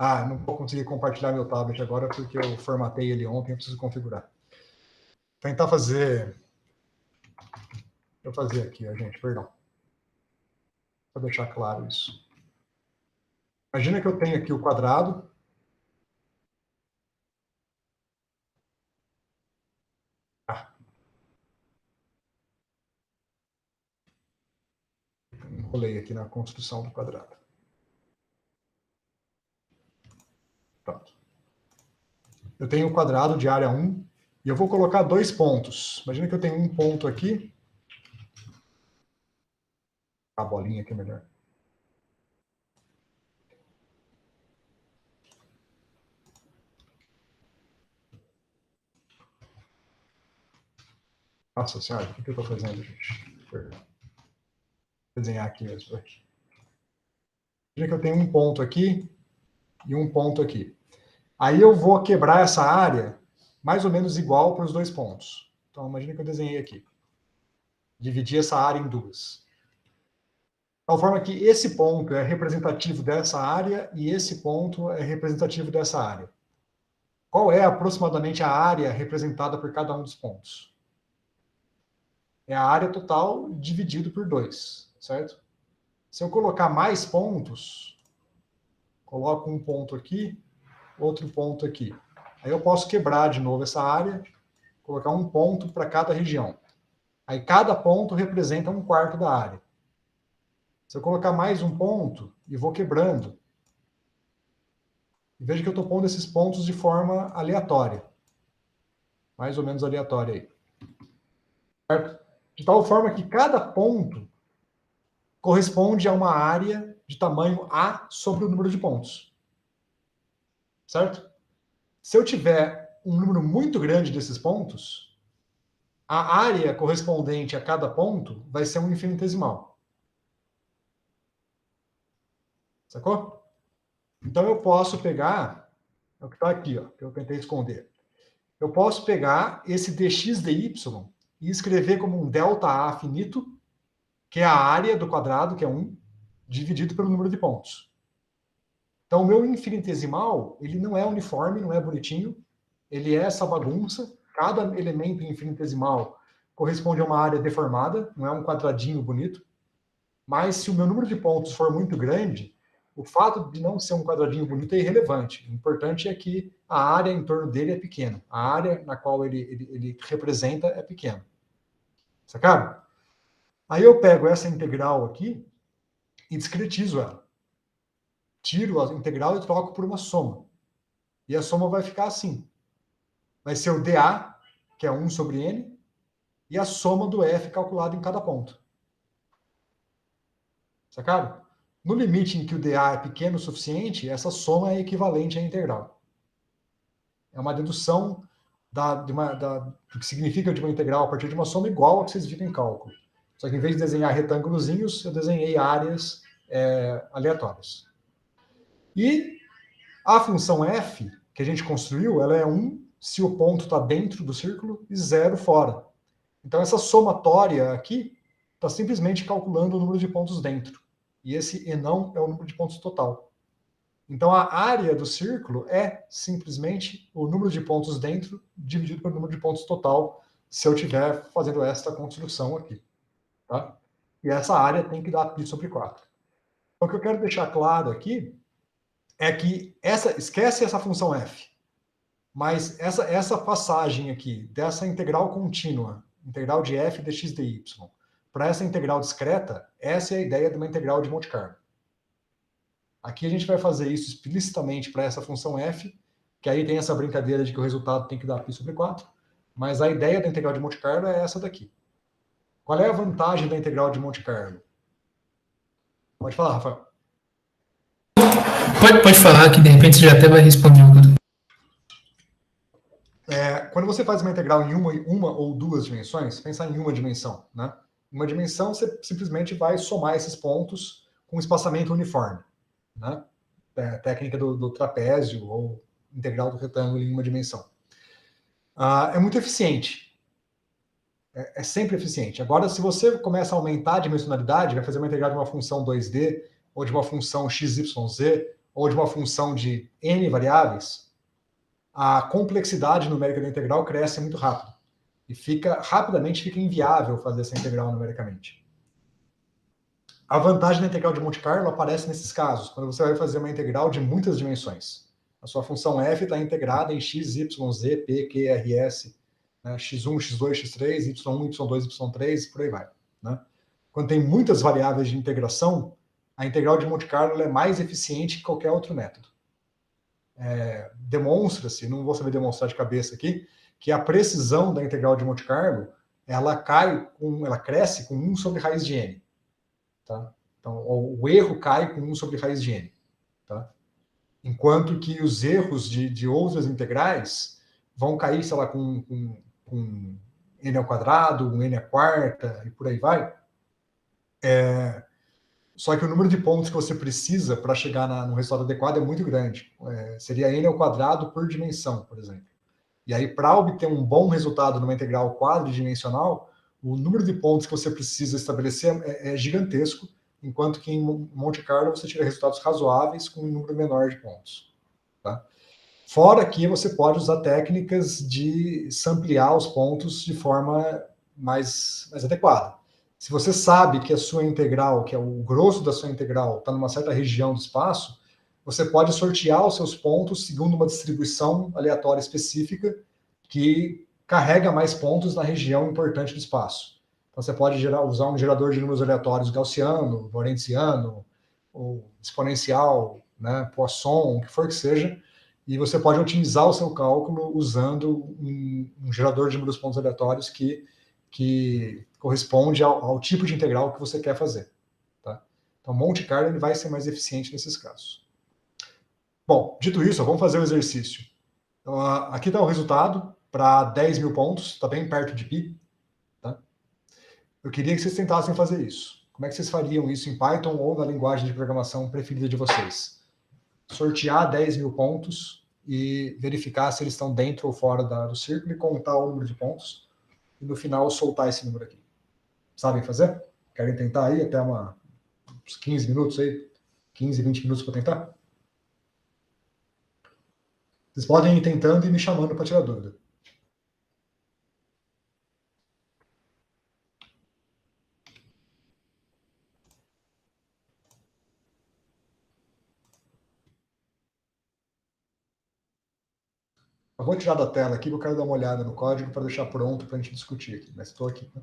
Ah, não vou conseguir compartilhar meu tablet agora porque eu formatei ele ontem, eu preciso configurar. Tentar fazer... Vou fazer aqui, gente, perdão. Vou deixar claro isso. Imagina que eu tenho aqui o quadrado. Enrolei aqui na construção do quadrado. Pronto. Eu tenho o quadrado de área 1 e eu vou colocar 2 pontos. Imagina que eu tenho um ponto aqui. A bolinha aqui é melhor. Nossa senhora, o que eu estou fazendo, gente? Perdão. Vou desenhar aqui mesmo. Imagina que eu tenho um ponto aqui e um ponto aqui. Aí eu vou quebrar essa área mais ou menos igual para os 2 pontos. Então, imagina que eu desenhei aqui. Dividi essa área em 2. De tal forma que esse ponto é representativo dessa área e esse ponto é representativo dessa área. Qual é aproximadamente a área representada por cada um dos pontos? É a área total dividido por 2, certo? Se eu colocar mais pontos, coloco um ponto aqui, outro ponto aqui. Aí eu posso quebrar de novo essa área, colocar um ponto para cada região. Aí cada ponto representa 1/4 da área. Se eu colocar mais um ponto e vou quebrando, veja que eu estou pondo esses pontos de forma aleatória. Mais ou menos aleatória aí. Certo? De tal forma que cada ponto corresponde a uma área de tamanho A sobre o número de pontos. Certo? Se eu tiver um número muito grande desses pontos, a área correspondente a cada ponto vai ser um infinitesimal. Sacou? Então eu posso pegar, é o que está aqui, ó, que eu tentei esconder. Eu posso pegar esse dx dy e escrever como um ΔA finito, que é a área do quadrado, que é 1, dividido pelo número de pontos. Então, o meu infinitesimal, ele não é uniforme, não é bonitinho, ele é essa bagunça. Cada elemento infinitesimal corresponde a uma área deformada, não é um quadradinho bonito. Mas se o meu número de pontos for muito grande, o fato de não ser um quadradinho bonito é irrelevante. O importante é que a área em torno dele é pequena. A área na qual ele representa é pequena. Sacaram? Aí eu pego essa integral aqui e discretizo ela. Tiro a integral e troco por uma soma. E a soma vai ficar assim. Vai ser o dA, que é 1 sobre n, e a soma do f calculado em cada ponto. Sacaram? No limite em que o dA é pequeno o suficiente, essa soma é equivalente à integral. É uma dedução do que significa de uma integral a partir de uma soma igual ao que vocês viram em cálculo. Só que em vez de desenhar retângulozinhos, eu desenhei áreas aleatórias. E a função f, que a gente construiu, ela é 1 se o ponto está dentro do círculo e 0 fora. Então essa somatória aqui está simplesmente calculando o número de pontos dentro. E esse E não é o número de pontos total. Então, a área do círculo é simplesmente o número de pontos dentro dividido pelo número de pontos total, se eu estiver fazendo esta construção aqui. Tá? E essa área tem que dar π sobre 4. Então, o que eu quero deixar claro aqui é que esquece essa função f, mas essa passagem aqui, dessa integral contínua, integral de f dx dy, para essa integral discreta, essa é a ideia de uma integral de Monte Carlo. Aqui a gente vai fazer isso explicitamente para essa função f, que aí tem essa brincadeira de que o resultado tem que dar π sobre 4, mas a ideia da integral de Monte Carlo é essa daqui. Qual é a vantagem da integral de Monte Carlo? Pode falar, Rafael. Pode falar que de repente você já até vai responder o que eu Quando você faz uma integral em uma ou duas dimensões, pensar em uma dimensão, né? Uma dimensão, você simplesmente vai somar esses pontos com espaçamento uniforme, né? A técnica do trapézio ou integral do retângulo em uma dimensão. É muito eficiente. É sempre eficiente. Agora, se você começa a aumentar a dimensionalidade, vai fazer uma integral de uma função 2D, ou de uma função xyz, ou de uma função de n variáveis, a complexidade numérica da integral cresce muito rápido. E rapidamente fica inviável fazer essa integral numericamente. A vantagem da integral de Monte Carlo aparece nesses casos, quando você vai fazer uma integral de muitas dimensões. A sua função f está integrada em x, y, z, p, q, r, s, né? x1, x2, x3, y1, y2, y3, por aí vai. Né? Quando tem muitas variáveis de integração, a integral de Monte Carlo é mais eficiente que qualquer outro método. Demonstra-se, não vou saber demonstrar de cabeça aqui, que a precisão da integral de Monte Carlo ela cresce com 1 sobre raiz de n. Tá? Então, o erro cai com 1 sobre raiz de n. Tá? Enquanto que os erros de outras integrais vão cair, sei lá, com n ao quadrado, um n à quarta, e por aí vai. Só que o número de pontos que você precisa para chegar no resultado adequado é muito grande. Seria n ao quadrado por dimensão, por exemplo. E aí, para obter um bom resultado numa integral quadridimensional, o número de pontos que você precisa estabelecer é gigantesco, enquanto que em Monte Carlo você tira resultados razoáveis com um número menor de pontos. Tá? Fora que você pode usar técnicas de samplear os pontos de forma mais adequada. Se você sabe que a sua integral, que é o grosso da sua integral, está numa certa região do espaço, você pode sortear os seus pontos segundo uma distribuição aleatória específica que carrega mais pontos na região importante do espaço. Então, você pode usar um gerador de números aleatórios gaussiano, lorentziano, ou exponencial, né, Poisson, o que for que seja, e você pode otimizar o seu cálculo usando um gerador de números pontos aleatórios que corresponde ao tipo de integral que você quer fazer. Tá? Então, Monte Carlo ele vai ser mais eficiente nesses casos. Bom, dito isso, vamos fazer o exercício. Então, aqui está o resultado para 10 mil pontos, está bem perto de π. Tá? Eu queria que vocês tentassem fazer isso. Como é que vocês fariam isso em Python ou na linguagem de programação preferida de vocês? Sortear 10 mil pontos e verificar se eles estão dentro ou fora do círculo e contar o número de pontos. E no final soltar esse número aqui. Sabem fazer? Querem tentar aí até uns 15 minutos aí? 15, 20 minutos para tentar? Vocês podem ir tentando e me chamando para tirar dúvida. Eu vou tirar da tela aqui, porque eu quero dar uma olhada no código para deixar pronto para a gente discutir aqui. Mas estou aqui. Tá?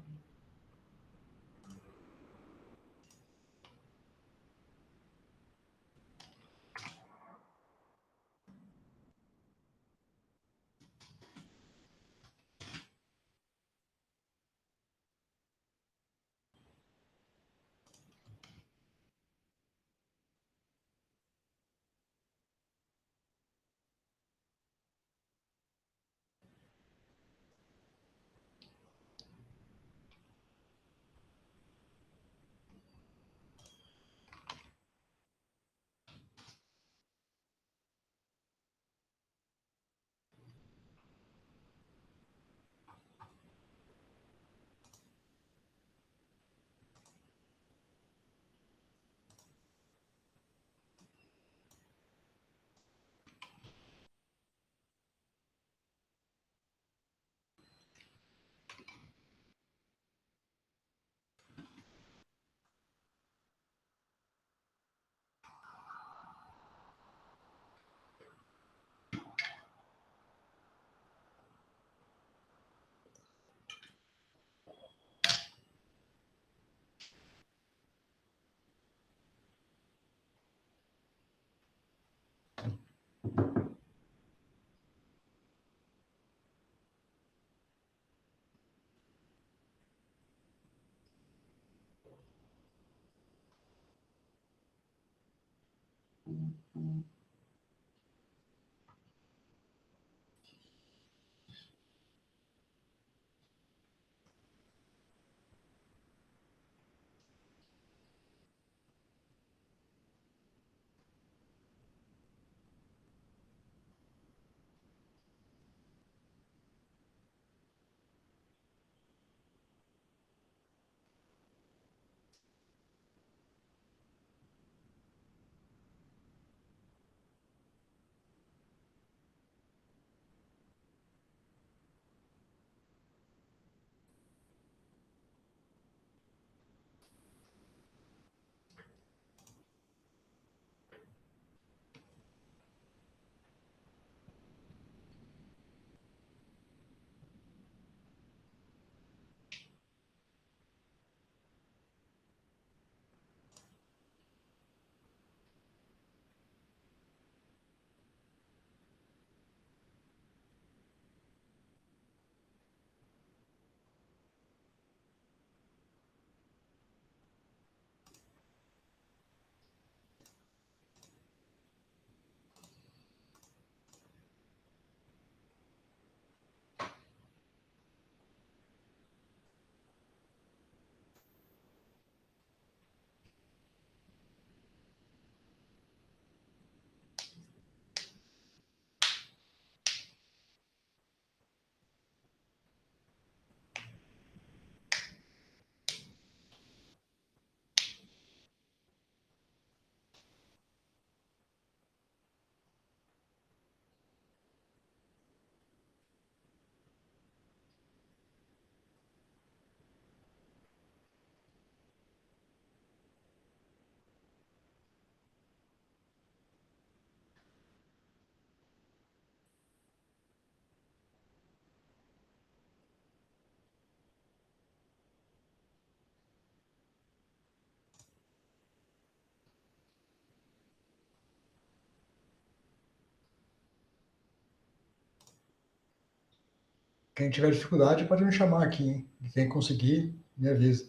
Quem tiver dificuldade pode me chamar aqui, hein? Quem conseguir, me avisa.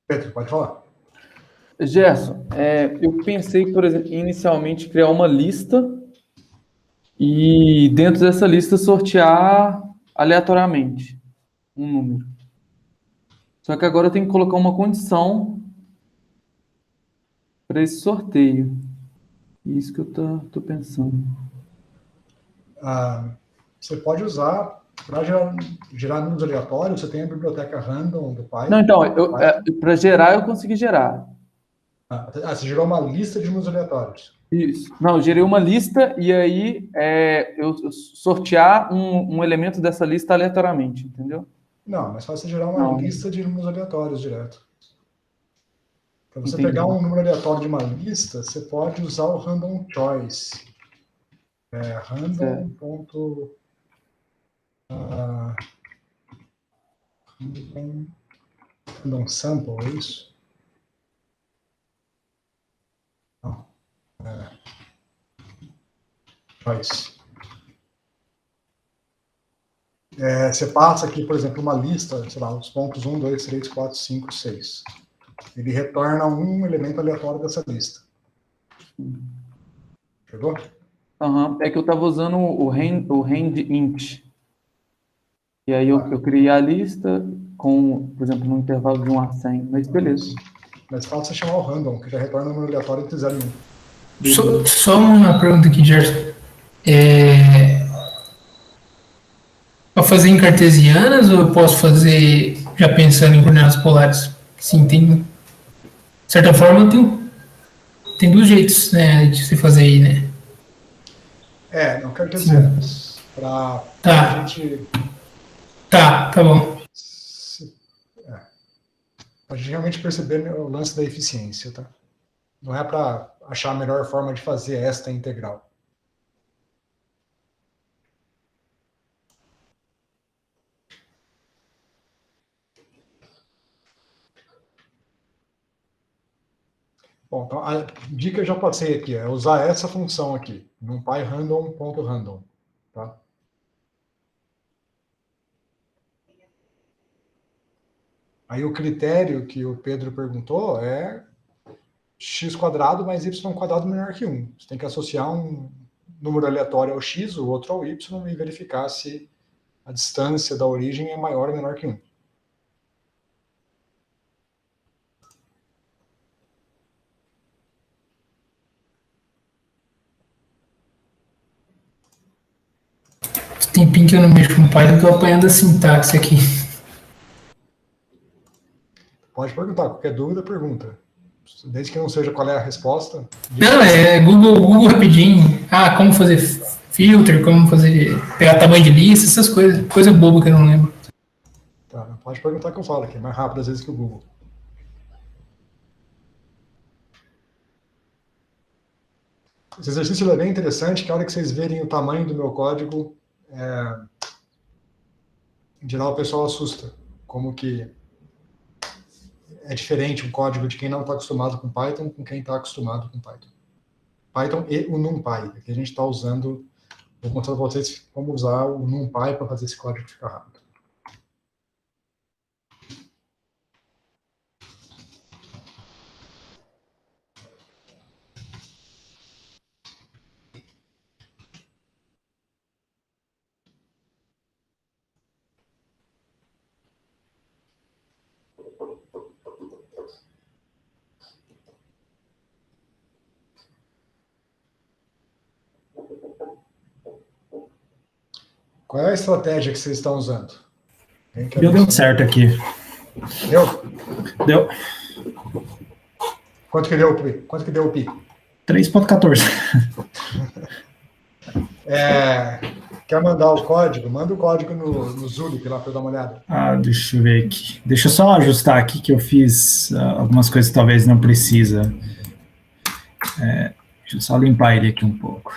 Pedro, pode falar. Gerson, eu pensei, por exemplo, inicialmente criar uma lista e dentro dessa lista sortear aleatoriamente um número. Só que agora eu tenho que colocar uma condição para esse sorteio. Isso que eu tô pensando. Você pode usar para gerar números aleatórios, você tem a biblioteca random do Python. Não, então, para gerar eu consegui gerar. Você gerou uma lista de números aleatórios. Isso. Não, eu gerei uma lista e aí eu sortear um elemento dessa lista aleatoriamente, entendeu? Não, mas faz você gerar uma lista de números aleatórios direto. Para você Entendi. pegar um número aleatório de uma lista, você pode usar o random choice. Random sample, é isso? Não. Choice. Você passa aqui, por exemplo, uma lista, sei lá, os pontos 1, 2, 3, 4, 5, 6. Ele retorna um elemento aleatório dessa lista. Chegou? É que eu estava usando o rand_int. E aí eu criei a lista com, por exemplo, num intervalo de 1 a 100, mas beleza. Mas falta você chamar o random, que já retorna um número aleatório entre 0 e 1. Só uma pergunta aqui, Gerson. Para fazer em cartesianas ou eu posso fazer já pensando em coordenadas polares? Sim, de certa forma tem dois jeitos, né, de se fazer aí, né? Não cartesianas. Pra gente... Tá bom. Pra gente realmente perceber o lance da eficiência, tá? Não é para achar a melhor forma de fazer esta integral. Bom, então a dica eu já passei aqui, é usar essa função aqui, numpy random.random, tá? Aí o critério que o Pedro perguntou é x² mais y² menor que 1. Você tem que associar um número aleatório ao x, o outro ao y, e verificar se a distância da origem é maior ou menor que 1. Tempinho que eu não mexo com Python, eu tô apanhando a sintaxe aqui. Pode perguntar, qualquer dúvida, pergunta. Desde que não seja qual é a resposta. Não, Google rapidinho. Como fazer filter, como pegar tamanho de lista, essas coisas. Coisa boba que eu não lembro. Tá, pode perguntar que eu falo aqui, é mais rápido às vezes que o Google. Esse exercício é bem interessante, que a hora que vocês verem o tamanho do meu código, em geral o pessoal assusta, como que é diferente um código de quem não está acostumado com Python com quem está acostumado com Python. Python e o NumPy. Aqui a gente está usando, vou mostrar para vocês como usar o NumPy para fazer esse código ficar rápido. Qual é a estratégia que vocês estão usando? Deu certo aqui. Deu? Deu. Quanto que deu o pi? 3.14. Quer mandar o código? Manda o código no Zulip lá para eu dar uma olhada. Deixa eu ver aqui. Deixa eu só ajustar aqui que eu fiz algumas coisas que talvez não precisa. Deixa eu só limpar ele aqui um pouco.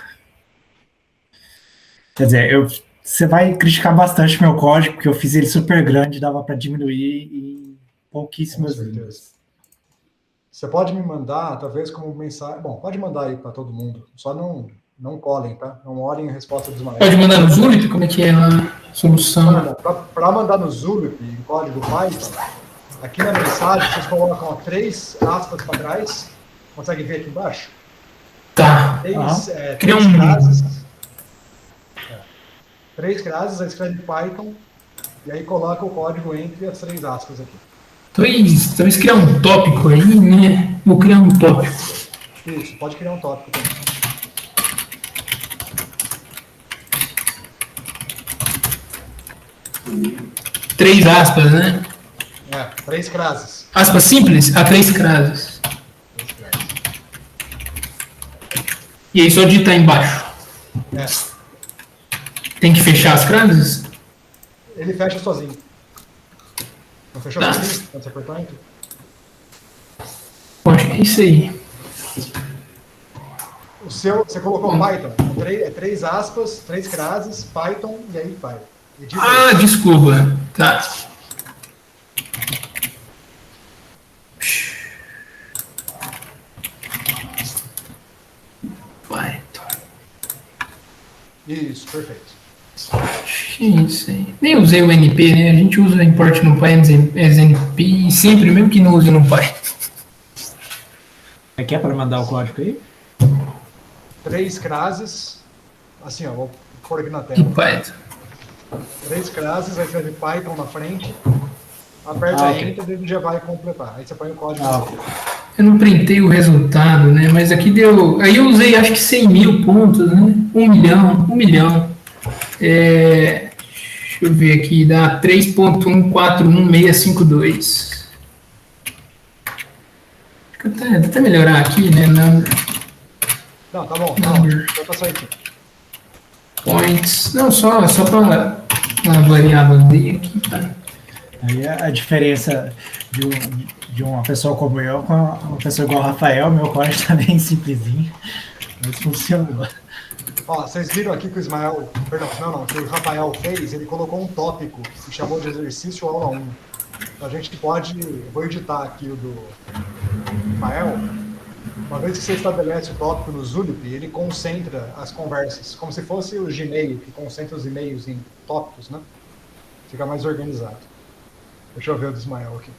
Quer dizer, você vai criticar bastante meu código, porque eu fiz ele super grande, dava para diminuir em pouquíssimas linhas. Você pode me mandar, talvez como mensagem... Bom, pode mandar aí para todo mundo. Só não colhem, tá? Não olhem a resposta dos maestros. Pode mandar no Zulip? Como é que é a solução? Para mandar no Zulip, em código Python, aqui na mensagem, vocês colocam 3 aspas para trás. Consegue ver aqui embaixo? Tá. Três frases. 3 frases, aí escreve Python, e aí coloca o código entre as 3 aspas aqui. Talvez criar um tópico aí, né? Vou criar um tópico. Isso, pode criar um tópico também. Três aspas, né? 3 frases. Aspas simples? A 3 frases. 3 frases. E aí só digitar embaixo. Tem que fechar as frases? Ele fecha sozinho. Não fechou Tá. sozinho? Quando você apertou Enter? Acho que é isso aí. O seu, você colocou Python. É 3 aspas, 3 frases, Python, e aí vai. Ah, desculpa. Tá. Python. Isso, perfeito. Isso aí. Nem usei o NP, né? A gente usa o import no Py NP e sempre, mesmo que não use no Py. É que é para mandar o código aí? 3 frases, assim, ó, vou pôr aqui na Em tela. Python. 3 frases, aí escreve Python na frente, aperta ok. Enter e ele já vai completar. Aí você põe o código. Ok. Eu não printei o resultado, né? Mas aqui deu. Aí eu usei acho que 100 mil pontos, né? 1 milhão, 1 milhão. Deixa eu ver aqui, dá 3.141652. Acho que até melhorar aqui, né? Não, tá bom, tá bom. Só pra sair aqui. Points. Não, só para uma variável aqui, tá? Aí a diferença de uma pessoa como eu com uma pessoa igual o Rafael, meu código tá bem simplesinho, mas funcionou. Ó, vocês viram aqui que o Ismael, perdão, não, que o Rafael fez, ele colocou um tópico e chamou de exercício aula 1. Então a gente pode, eu vou editar aqui o do Ismael. Uma vez que você estabelece o tópico no Zulip, ele concentra as conversas, como se fosse o Gmail, que concentra os e-mails em tópicos, né? Fica mais organizado. Deixa eu ver o do Ismael aqui.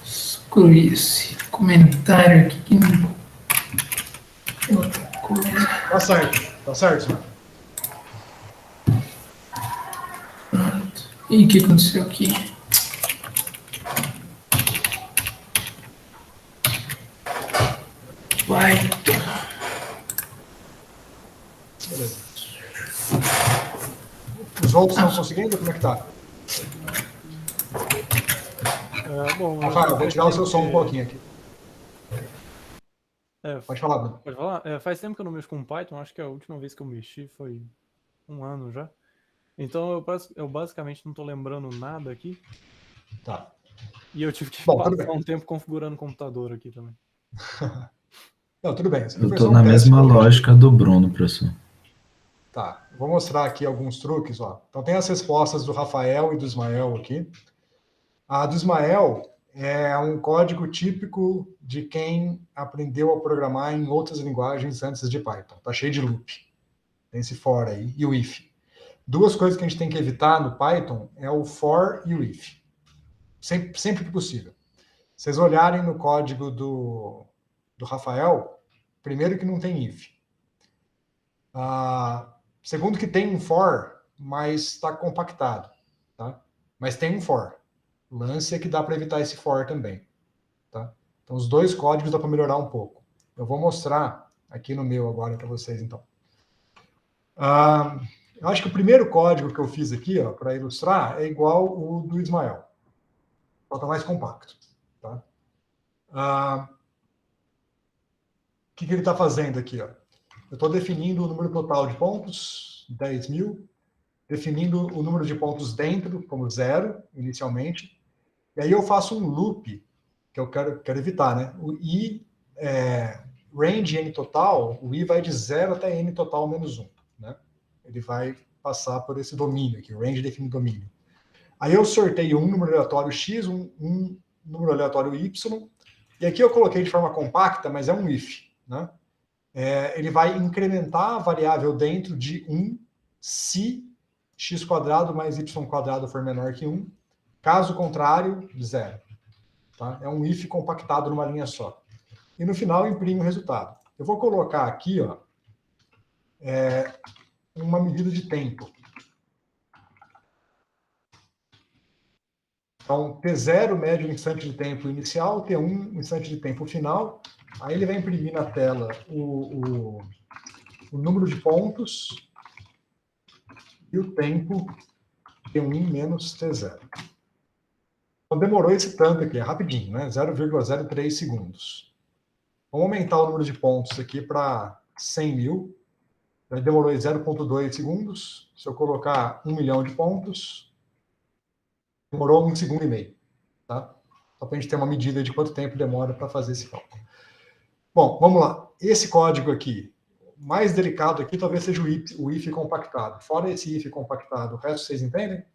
Exclui esse comentário aqui que não é outra coisa. Tá certo, Ismael. Pronto. E o que aconteceu aqui? Vai. Beleza. Os outros estão conseguindo? Como é que tá? Bom, Rafael, vou tirar o seu som um pouquinho aqui. É, Pode falar, Bruno. pode falar? Faz tempo que eu não mexo com Python, acho que a última vez que eu mexi foi 1 ano já. Então eu basicamente não estou lembrando nada aqui. Tá. E eu tive que Bom, tudo passar bem. um tempo configurando o computador aqui também. Não, tudo bem. Eu tô na mesma lógica do Bruno, professor. Tá, vou mostrar aqui alguns truques, ó. Então tem as respostas do Rafael e do Ismael aqui. A do Ismael é um código típico de quem aprendeu a programar em outras linguagens antes de Python. Tá cheio de loop. Tem esse for aí e o if. 2 coisas que a gente tem que evitar no Python é o for e o if. Sempre que possível. Vocês olharem no código do Rafael, primeiro que não tem if. Segundo que tem um for, mas está compactado. Tá? Mas tem um for. O lance é que dá para evitar esse for também. Tá? Então, os 2 códigos dá para melhorar um pouco. Eu vou mostrar aqui no meu agora para vocês, então. Eu acho que o primeiro código que eu fiz aqui, para ilustrar, é igual o do Ismael. Só está mais compacto. Tá? O que ele está fazendo aqui? Ó? Eu estou definindo o número total de pontos, 10.000, definindo o número de pontos dentro, como 0, inicialmente, e aí eu faço um loop, que eu quero evitar, né? O i, range n total, o i vai de 0 até n total menos 1, né? Ele vai passar por esse domínio aqui, o range define domínio. Aí eu sorteio um número aleatório x, um número aleatório y, e aqui eu coloquei de forma compacta, mas é um if, né? Ele vai incrementar a variável dentro de 1 se x² mais y² for menor que 1. Caso contrário, 0. Tá? É um if compactado numa linha só. E no final imprime o resultado. Eu vou colocar aqui, ó, uma medida de tempo. Então, T0 mede o instante de tempo inicial, T1 o instante de tempo final. Aí ele vai imprimir na tela o número de pontos e o tempo T1 menos T0. Então, demorou esse tanto aqui, é rapidinho, né? 0,03 segundos. Vamos aumentar o número de pontos aqui para 100 mil. Demorou 0,2 segundos. Se eu colocar 1 milhão de pontos, demorou 1 segundo e meio. Tá? Só para a gente ter uma medida de quanto tempo demora para fazer esse cálculo. Bom, vamos lá. Esse código aqui, mais delicado aqui, talvez seja o if compactado. Fora esse if compactado, o resto vocês entendem?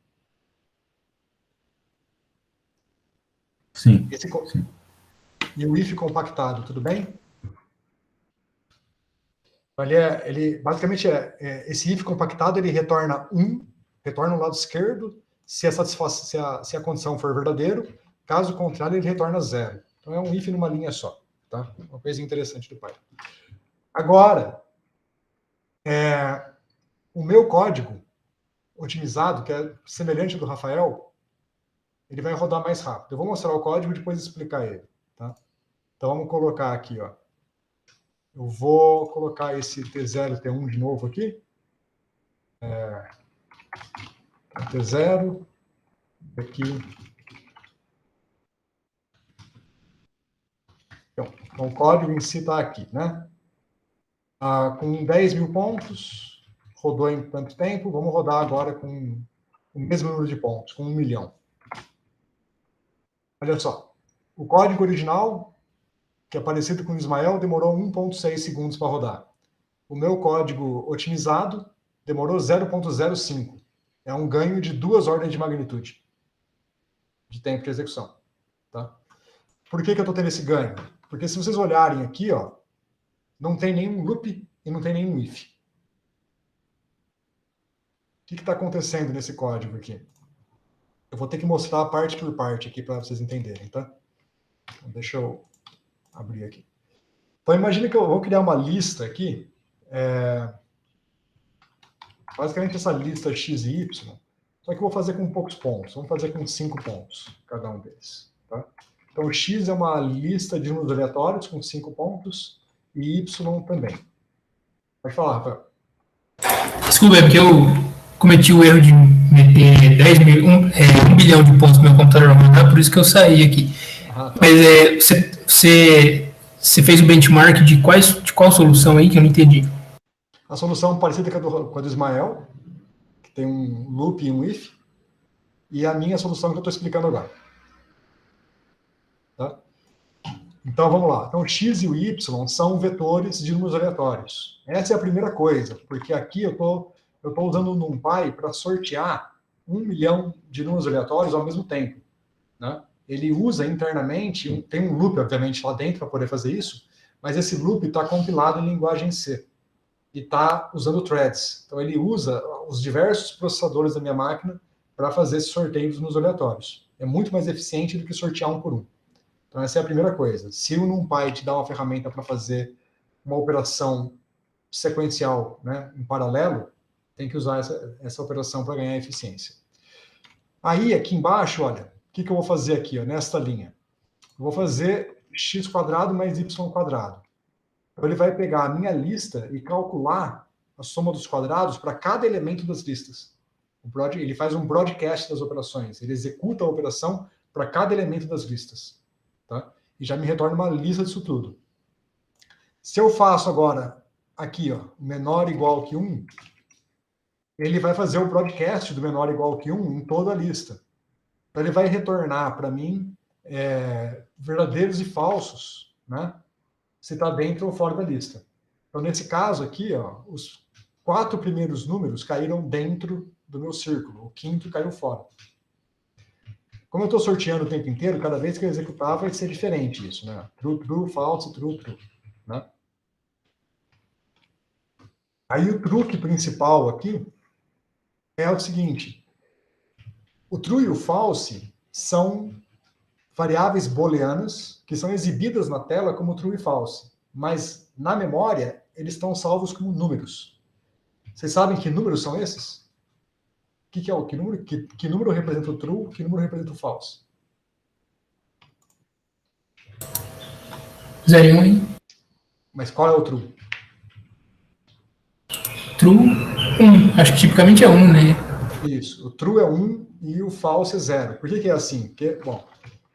Sim. Sim. E o if compactado, tudo bem? Ele basicamente esse if compactado, ele retorna 1, retorna o lado esquerdo, se a condição for verdadeiro. Caso contrário, ele retorna 0. Então é um if numa linha só, tá? Uma coisa interessante do Python. Agora, o meu código otimizado, que é semelhante ao do Rafael, ele vai rodar mais rápido. Eu vou mostrar o código e depois explicar ele, tá? Então vamos colocar aqui, ó. Eu vou colocar esse T0, T1 de novo aqui. T0, aqui. Então, o código em si está aqui, né? Com 10 mil pontos, rodou em tanto tempo. Vamos rodar agora com o mesmo número de pontos, com 1 milhão. Olha só, o código original, que é parecido com o Ismael, demorou 1,6 segundos para rodar. O meu código otimizado demorou 0,05. É um ganho de 2 ordens de magnitude de tempo de execução. Tá? Por que eu estou tendo esse ganho? Porque se vocês olharem aqui, ó, não tem nenhum loop e não tem nenhum if. O que está acontecendo nesse código aqui? Eu vou ter que mostrar parte por parte aqui para vocês entenderem, tá? Então, deixa eu abrir aqui. Então, imagine que eu vou criar uma lista aqui. Basicamente, essa lista x e y. Só que eu vou fazer com poucos pontos. Vamos fazer com 5 pontos, cada um deles. Tá? Então, o x é uma lista de números aleatórios com 5 pontos e y também. Pode falar, Rafael. Desculpa, é porque eu cometi o erro de meter 1 bilhão de pontos no meu computador, por isso que eu saí aqui. Tá. Mas você fez o benchmark de qual solução aí que eu não entendi? A solução parecida com a do Ismael, que tem um loop e um if, e a minha solução que eu estou explicando agora. Tá? Então, vamos lá. Então, o x e o y são vetores de números aleatórios. Essa é a primeira coisa, porque aqui eu estou usando o NumPy para sortear 1 milhão de números aleatórios ao mesmo tempo. Né? Ele usa internamente, tem um loop, obviamente, lá dentro para poder fazer isso, mas esse loop está compilado em linguagem C. E está usando threads. Então, ele usa os diversos processadores da minha máquina para fazer esse sorteio dos números aleatórios. É muito mais eficiente do que sortear um por um. Então, essa é a primeira coisa. Se o NumPy te dá uma ferramenta para fazer uma operação sequencial, né, em paralelo, tem que usar essa operação para ganhar eficiência. Aí, aqui embaixo, olha, o que eu vou fazer aqui, ó, nesta linha? Eu vou fazer x² mais y². Então, ele vai pegar a minha lista e calcular a soma dos quadrados para cada elemento das listas. Ele faz um broadcast das operações. Ele executa a operação para cada elemento das listas. Tá? E já me retorna uma lista disso tudo. Se eu faço agora, aqui, ó, menor igual que 1, ele vai fazer o broadcast do menor igual que 1 em toda a lista. Então, ele vai retornar para mim verdadeiros e falsos, né? Se está dentro ou fora da lista. Então, nesse caso aqui, ó, os 4 primeiros números caíram dentro do meu círculo, o 5º caiu fora. Como eu estou sorteando o tempo inteiro, cada vez que eu executar vai ser diferente isso, né? True, true, false, true, true. Né? Aí o truque principal aqui é o seguinte. O true e o false são variáveis booleanas que são exibidas na tela como true e false, mas na memória eles estão salvos como números. Vocês sabem que números são esses? Que número representa o true, que número representa o false? 0 e 1, hein? Mas qual é o true? True, 1. Acho que tipicamente é 1, né? Isso, o true é 1 e o false é 0. Por que é assim? Porque, bom,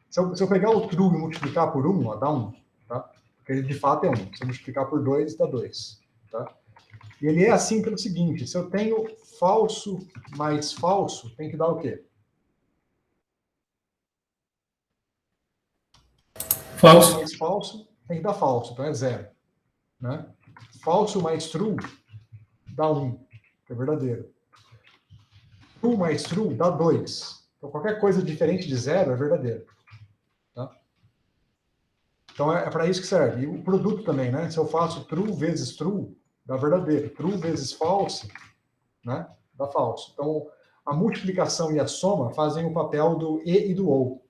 se eu pegar o true e multiplicar por 1, ó, dá 1, tá? Porque ele de fato é 1. Se eu multiplicar por 2, dá 2, tá? E ele é assim pelo seguinte, se eu tenho falso mais falso, tem que dar o quê? Falso. Mais falso, tem que dar falso, então é 0. Né? Falso mais true dá 1, que é verdadeiro. True mais true dá 2. Então qualquer coisa diferente de 0 é verdadeiro. Tá? Então é para isso que serve. E o produto também, né? Se eu faço true vezes true, dá verdadeiro. True vezes false, né? Dá falso. Então a multiplicação e a soma fazem o papel do e do ou.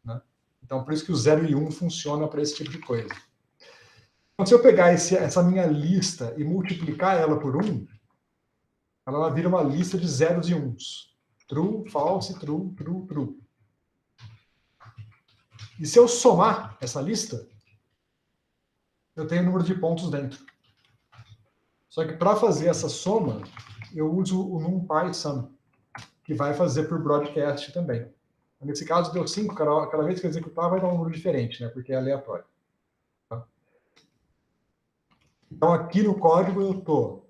Né? Então por isso que o 0 e 1 funciona para esse tipo de coisa. Então, se eu pegar essa minha lista e multiplicar ela por 1, ela vira uma lista de zeros e uns. True, false, true, true, true. E se eu somar essa lista, eu tenho o número de pontos dentro. Só que para fazer essa soma, eu uso o NumPy Sum, que vai fazer por broadcast também. Nesse caso, deu 5, cada vez que eu executar vai dar um número diferente, né? Porque é aleatório. Então, aqui no código eu estou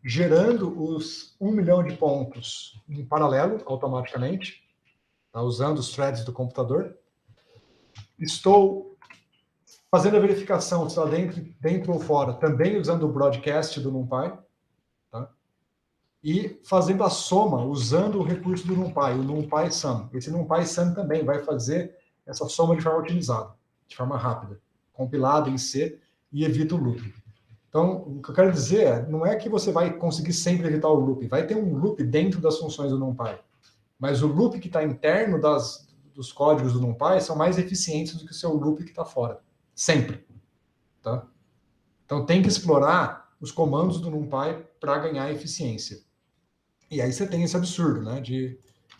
gerando os 1 milhão de pontos em paralelo, automaticamente, tá? Usando os threads do computador. Estou fazendo a verificação se está dentro ou fora, também usando o broadcast do NumPy. Tá? E fazendo a soma usando o recurso do NumPy, o NumPy Sum. Esse NumPy Sum também vai fazer essa soma de forma otimizada, de forma rápida, compilada em C e evita o loop. Então, o que eu quero dizer é, não é que você vai conseguir sempre evitar o loop, vai ter um loop dentro das funções do NumPy, mas o loop que está interno dos códigos do NumPy são mais eficientes do que o seu loop que está fora, sempre. Tá? Então, tem que explorar os comandos do NumPy para ganhar eficiência. E aí você tem esse absurdo, né, de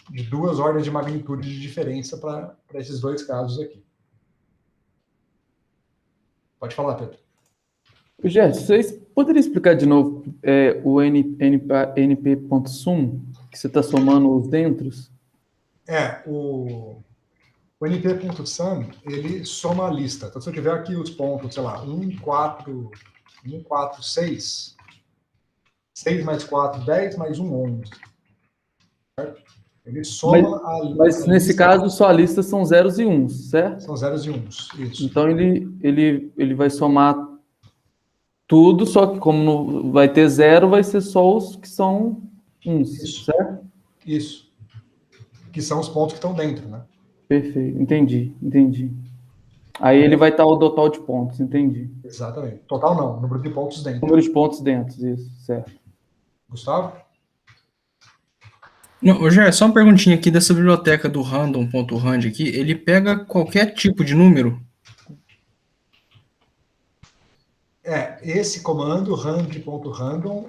2 ordens de magnitude de diferença para esses 2 casos aqui. Pode falar, Pedro. Gerson, vocês poderiam explicar de novo o np.sum, que você está somando os dentros? O np.sum, ele soma a lista. Então, se eu tiver aqui os pontos, sei lá, 1, 4, 6, 6 mais 4, 10, mais 1, 11. Certo? Ele soma a lista. Mas nesse caso, sua lista são zeros e uns, certo? São zeros e uns, isso. Então, ele vai somar tudo, só que como não vai ter 0, vai ser só os que são uns, Isso. certo? Isso. Que são os pontos que estão dentro, né? Perfeito, entendi. Aí ele vai estar o total de pontos, entendi. Exatamente. Total não, número de pontos dentro. Número de pontos dentro, isso, certo. Gustavo? Não, Gerson, só uma perguntinha aqui dessa biblioteca do random.rand aqui, ele pega qualquer tipo de número? Esse comando, rand.random,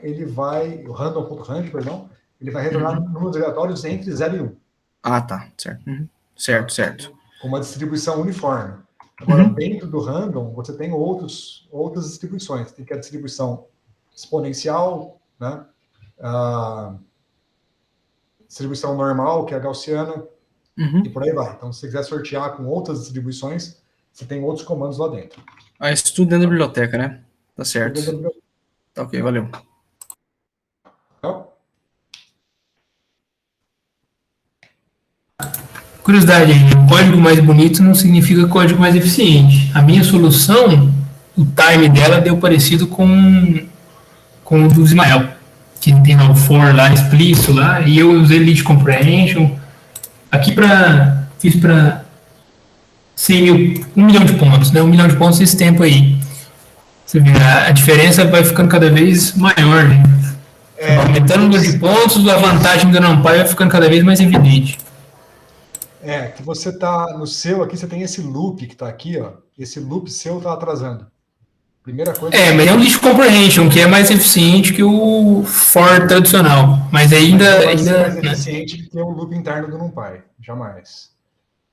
o random.rand, perdão, ele vai retornar números aleatórios entre 0 e 1. Ah, tá, certo. Uhum. Certo. Com uma distribuição uniforme. Agora, dentro do random, você tem outras distribuições. Tem que a distribuição exponencial, né? A distribuição normal, que é a gaussiana, e por aí vai. Então, se você quiser sortear com outras distribuições, você tem outros comandos lá dentro. Ah, isso tudo dentro da biblioteca, né? Tá certo. Tá ok, valeu. Curiosidade aí, código mais bonito não significa código mais eficiente. A minha solução, o time dela deu parecido com o do Ismael, que tem lá o for lá explícito lá, e eu usei lead comprehension. Aqui fiz para 100 mil, 1 milhão de pontos, né? 1 milhão de pontos esse tempo aí. Você vê, a diferença vai ficando cada vez maior, né? Aumentando o número de pontos, a vantagem do NumPy vai ficando cada vez mais evidente. Que você tá no seu aqui, você tem esse loop que está aqui, ó. Esse loop seu está atrasando. Primeira coisa... Mas é um list comprehension, que é mais eficiente que o for tradicional. Mas ainda... Não vai ser mais né? eficiente que o loop interno do NumPy. Jamais.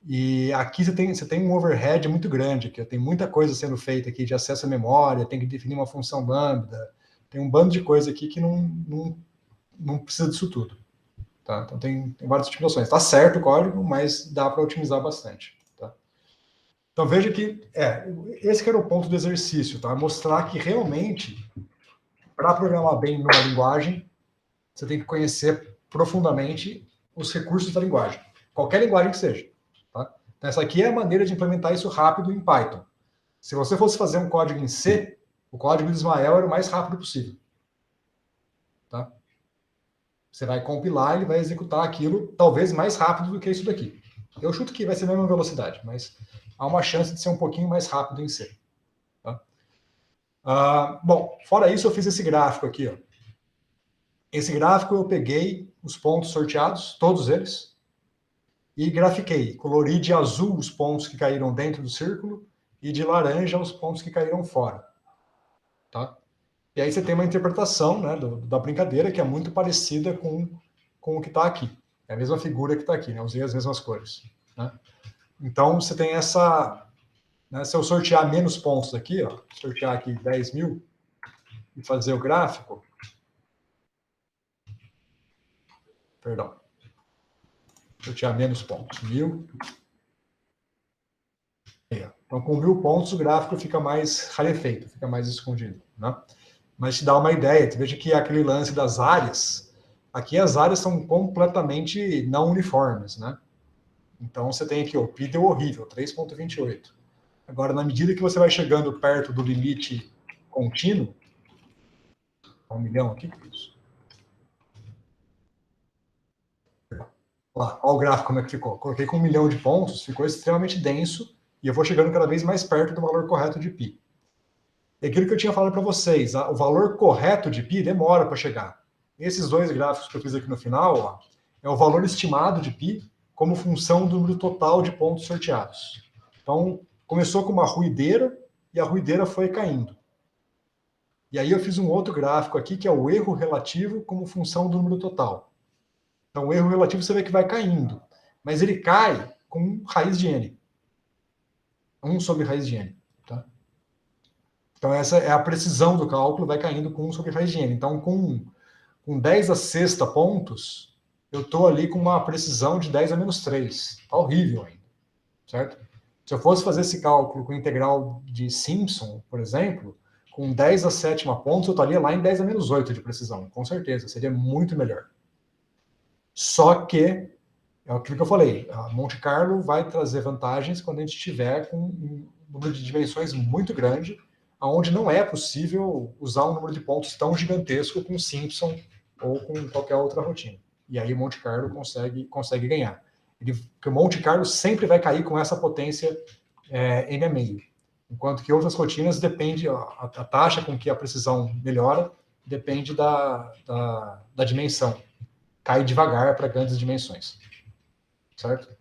E aqui você tem um overhead muito grande, aqui tem muita coisa sendo feita aqui de acesso à memória, tem que definir uma função lambda, tem um bando de coisa aqui que não precisa disso tudo. Tá? Então tem várias otimizações. Está certo o código, mas dá para otimizar bastante. Tá? Então veja que esse que era o ponto do exercício, tá? Mostrar que realmente, para programar bem numa linguagem, você tem que conhecer profundamente os recursos da linguagem. Qualquer linguagem que seja. Tá? Então essa aqui é a maneira de implementar isso rápido em Python. Se você fosse fazer um código em C, o código de Ismael era o mais rápido possível. Tá? Você vai compilar, ele vai executar aquilo talvez mais rápido do que isso daqui. Eu chuto que vai ser a mesma velocidade, mas há uma chance de ser um pouquinho mais rápido em C. Tá? Bom, fora isso, eu fiz esse gráfico aqui. Ó. Esse gráfico eu peguei os pontos sorteados, todos eles, e grafiquei. Colori de azul os pontos que caíram dentro do círculo e de laranja os pontos que caíram fora. Tá? E aí você tem uma interpretação, né, da brincadeira que é muito parecida com o que está aqui. É a mesma figura que está aqui, né? Usei as mesmas cores. Né? Então, você tem essa... Né, se eu sortear menos pontos aqui, ó, sortear aqui 10.000 e fazer o gráfico... Perdão. Sortear menos pontos. 1.000. Então, com 1.000 pontos, o gráfico fica mais rarefeito, fica mais escondido. Né? Mas te dá uma ideia. Você veja que aquele lance das áreas... Aqui as áreas são completamente não uniformes, né? Então, você tem aqui, o pi deu horrível, 3,28. Agora, na medida que você vai chegando perto do limite contínuo... 1 milhão aqui, que é isso? Olha o gráfico como é que ficou. Coloquei com 1 milhão de pontos, ficou extremamente denso, e eu vou chegando cada vez mais perto do valor correto de pi. E aquilo que eu tinha falado para vocês, o valor correto de pi demora para chegar. Esses dois gráficos que eu fiz aqui no final, ó, é o valor estimado de pi como função do número total de pontos sorteados. Então, começou com uma ruideira, e a ruideira foi caindo. E aí eu fiz um outro gráfico aqui, que é o erro relativo como função do número total. Então, o erro relativo você vê que vai caindo, mas ele cai com raiz de n. 1 sobre raiz de n. Tá? Então, essa é a precisão do cálculo, vai caindo com 1 sobre raiz de n. Então, com 10 a sexta pontos, eu estou ali com uma precisão de 10 a menos 3. Está horrível ainda. Certo? Se eu fosse fazer esse cálculo com integral de Simpson, por exemplo, com 10 a sétima pontos, eu estaria lá em 10 a menos 8 de precisão. Com certeza, seria muito melhor. Só que, é aquilo que eu falei, a Monte Carlo vai trazer vantagens quando a gente estiver com um número de dimensões muito grande, onde não é possível usar um número de pontos tão gigantesco com Simpson ou com qualquer outra rotina. E aí Monte Carlo consegue ganhar. Porque o Monte Carlo sempre vai cair com essa potência n a meio. Enquanto que outras rotinas depende, a taxa com que a precisão melhora depende da dimensão. Cai devagar para grandes dimensões. Certo?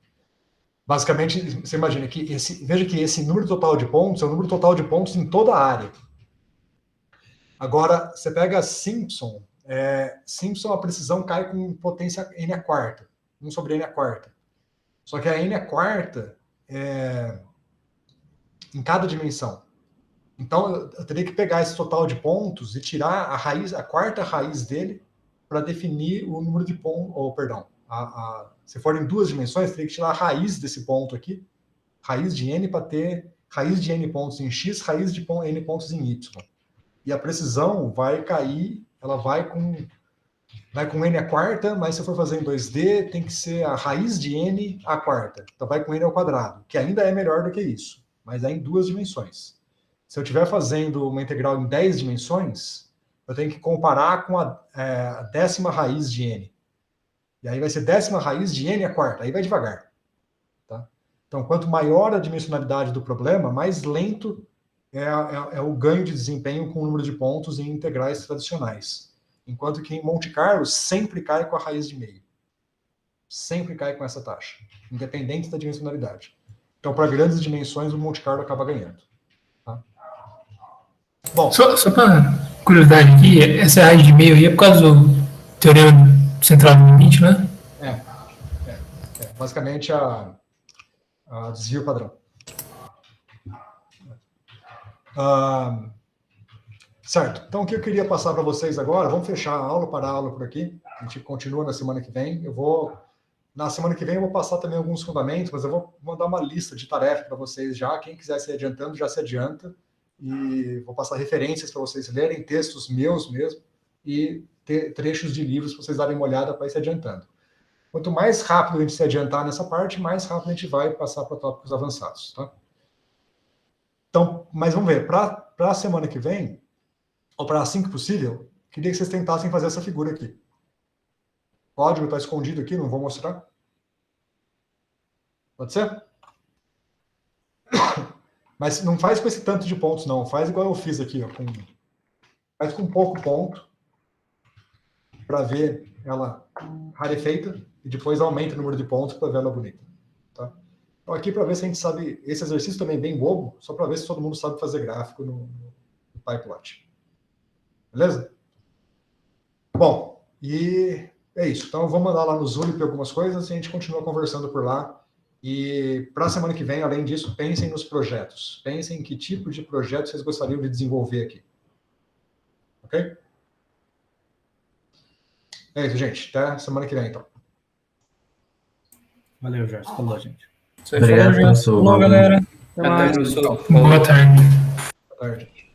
Basicamente, você imagina que veja que esse número total de pontos é o número total de pontos em toda a área. Agora, você pega Simpson, Simpson a precisão cai com potência n a quarta, 1 sobre n a quarta. Só que a n a quarta é em cada dimensão. Então, eu teria que pegar esse total de pontos e tirar a quarta raiz dele para definir o número de pontos, ou perdão, se for em duas dimensões, teria que tirar a raiz desse ponto aqui, raiz de n para ter raiz de n pontos em x, raiz de n pontos em y. E a precisão vai cair, ela vai com n a quarta, mas se eu for fazer em 2D, tem que ser a raiz de n a quarta. Então vai com n ao quadrado, que ainda é melhor do que isso, mas é em duas dimensões. Se eu estiver fazendo uma integral em 10 dimensões, eu tenho que comparar com a 10ª raiz de n. E aí vai ser 10ª raiz de n a quarta, aí vai devagar. Tá? Então, quanto maior a dimensionalidade do problema, mais lento é o ganho de desempenho com o número de pontos em integrais tradicionais. Enquanto que em Monte Carlo sempre cai com a raiz de meio. Sempre cai com essa taxa, independente da dimensionalidade. Então, para grandes dimensões, o Monte Carlo acaba ganhando. Tá? Bom, Só para curiosidade aqui, essa raiz de meio aí é por causa do teorema central do limite, né? basicamente a desvio padrão. Certo. Então, o que eu queria passar para vocês agora, vamos fechar a aula, parar a aula por aqui. A gente continua na semana que vem. Na semana que vem eu vou passar também alguns fundamentos, mas eu vou mandar uma lista de tarefas para vocês já. Quem quiser se adiantando, já se adianta. E vou passar referências para vocês lerem, textos meus mesmo, e trechos de livros para vocês darem uma olhada para ir se adiantando. Quanto mais rápido a gente se adiantar nessa parte, mais rápido a gente vai passar para tópicos avançados, tá? Então, mas vamos ver, para a semana que vem, ou para assim que possível, queria que vocês tentassem fazer essa figura aqui. O código está escondido aqui, não vou mostrar. Pode ser? Mas não faz com esse tanto de pontos, não. Faz igual eu fiz aqui, ó, faz com pouco ponto, para ver ela rarefeita, e depois aumenta o número de pontos para ver ela bonita. Tá? Então, aqui para ver se a gente sabe. Esse exercício também é bem bobo, só para ver se todo mundo sabe fazer gráfico no PyPlot. Beleza? Bom, e é isso. Então, eu vou mandar lá no Zulip algumas coisas e a gente continua conversando por lá. E para a semana que vem, além disso, pensem nos projetos. Pensem em que tipo de projeto vocês gostariam de desenvolver aqui. Ok? É isso, gente. Até semana que vem, então. Valeu, Jorge. Falou, gente. Obrigado, professor. Falou, galera. Até Até, mais. professor. Boa tarde. Boa tarde.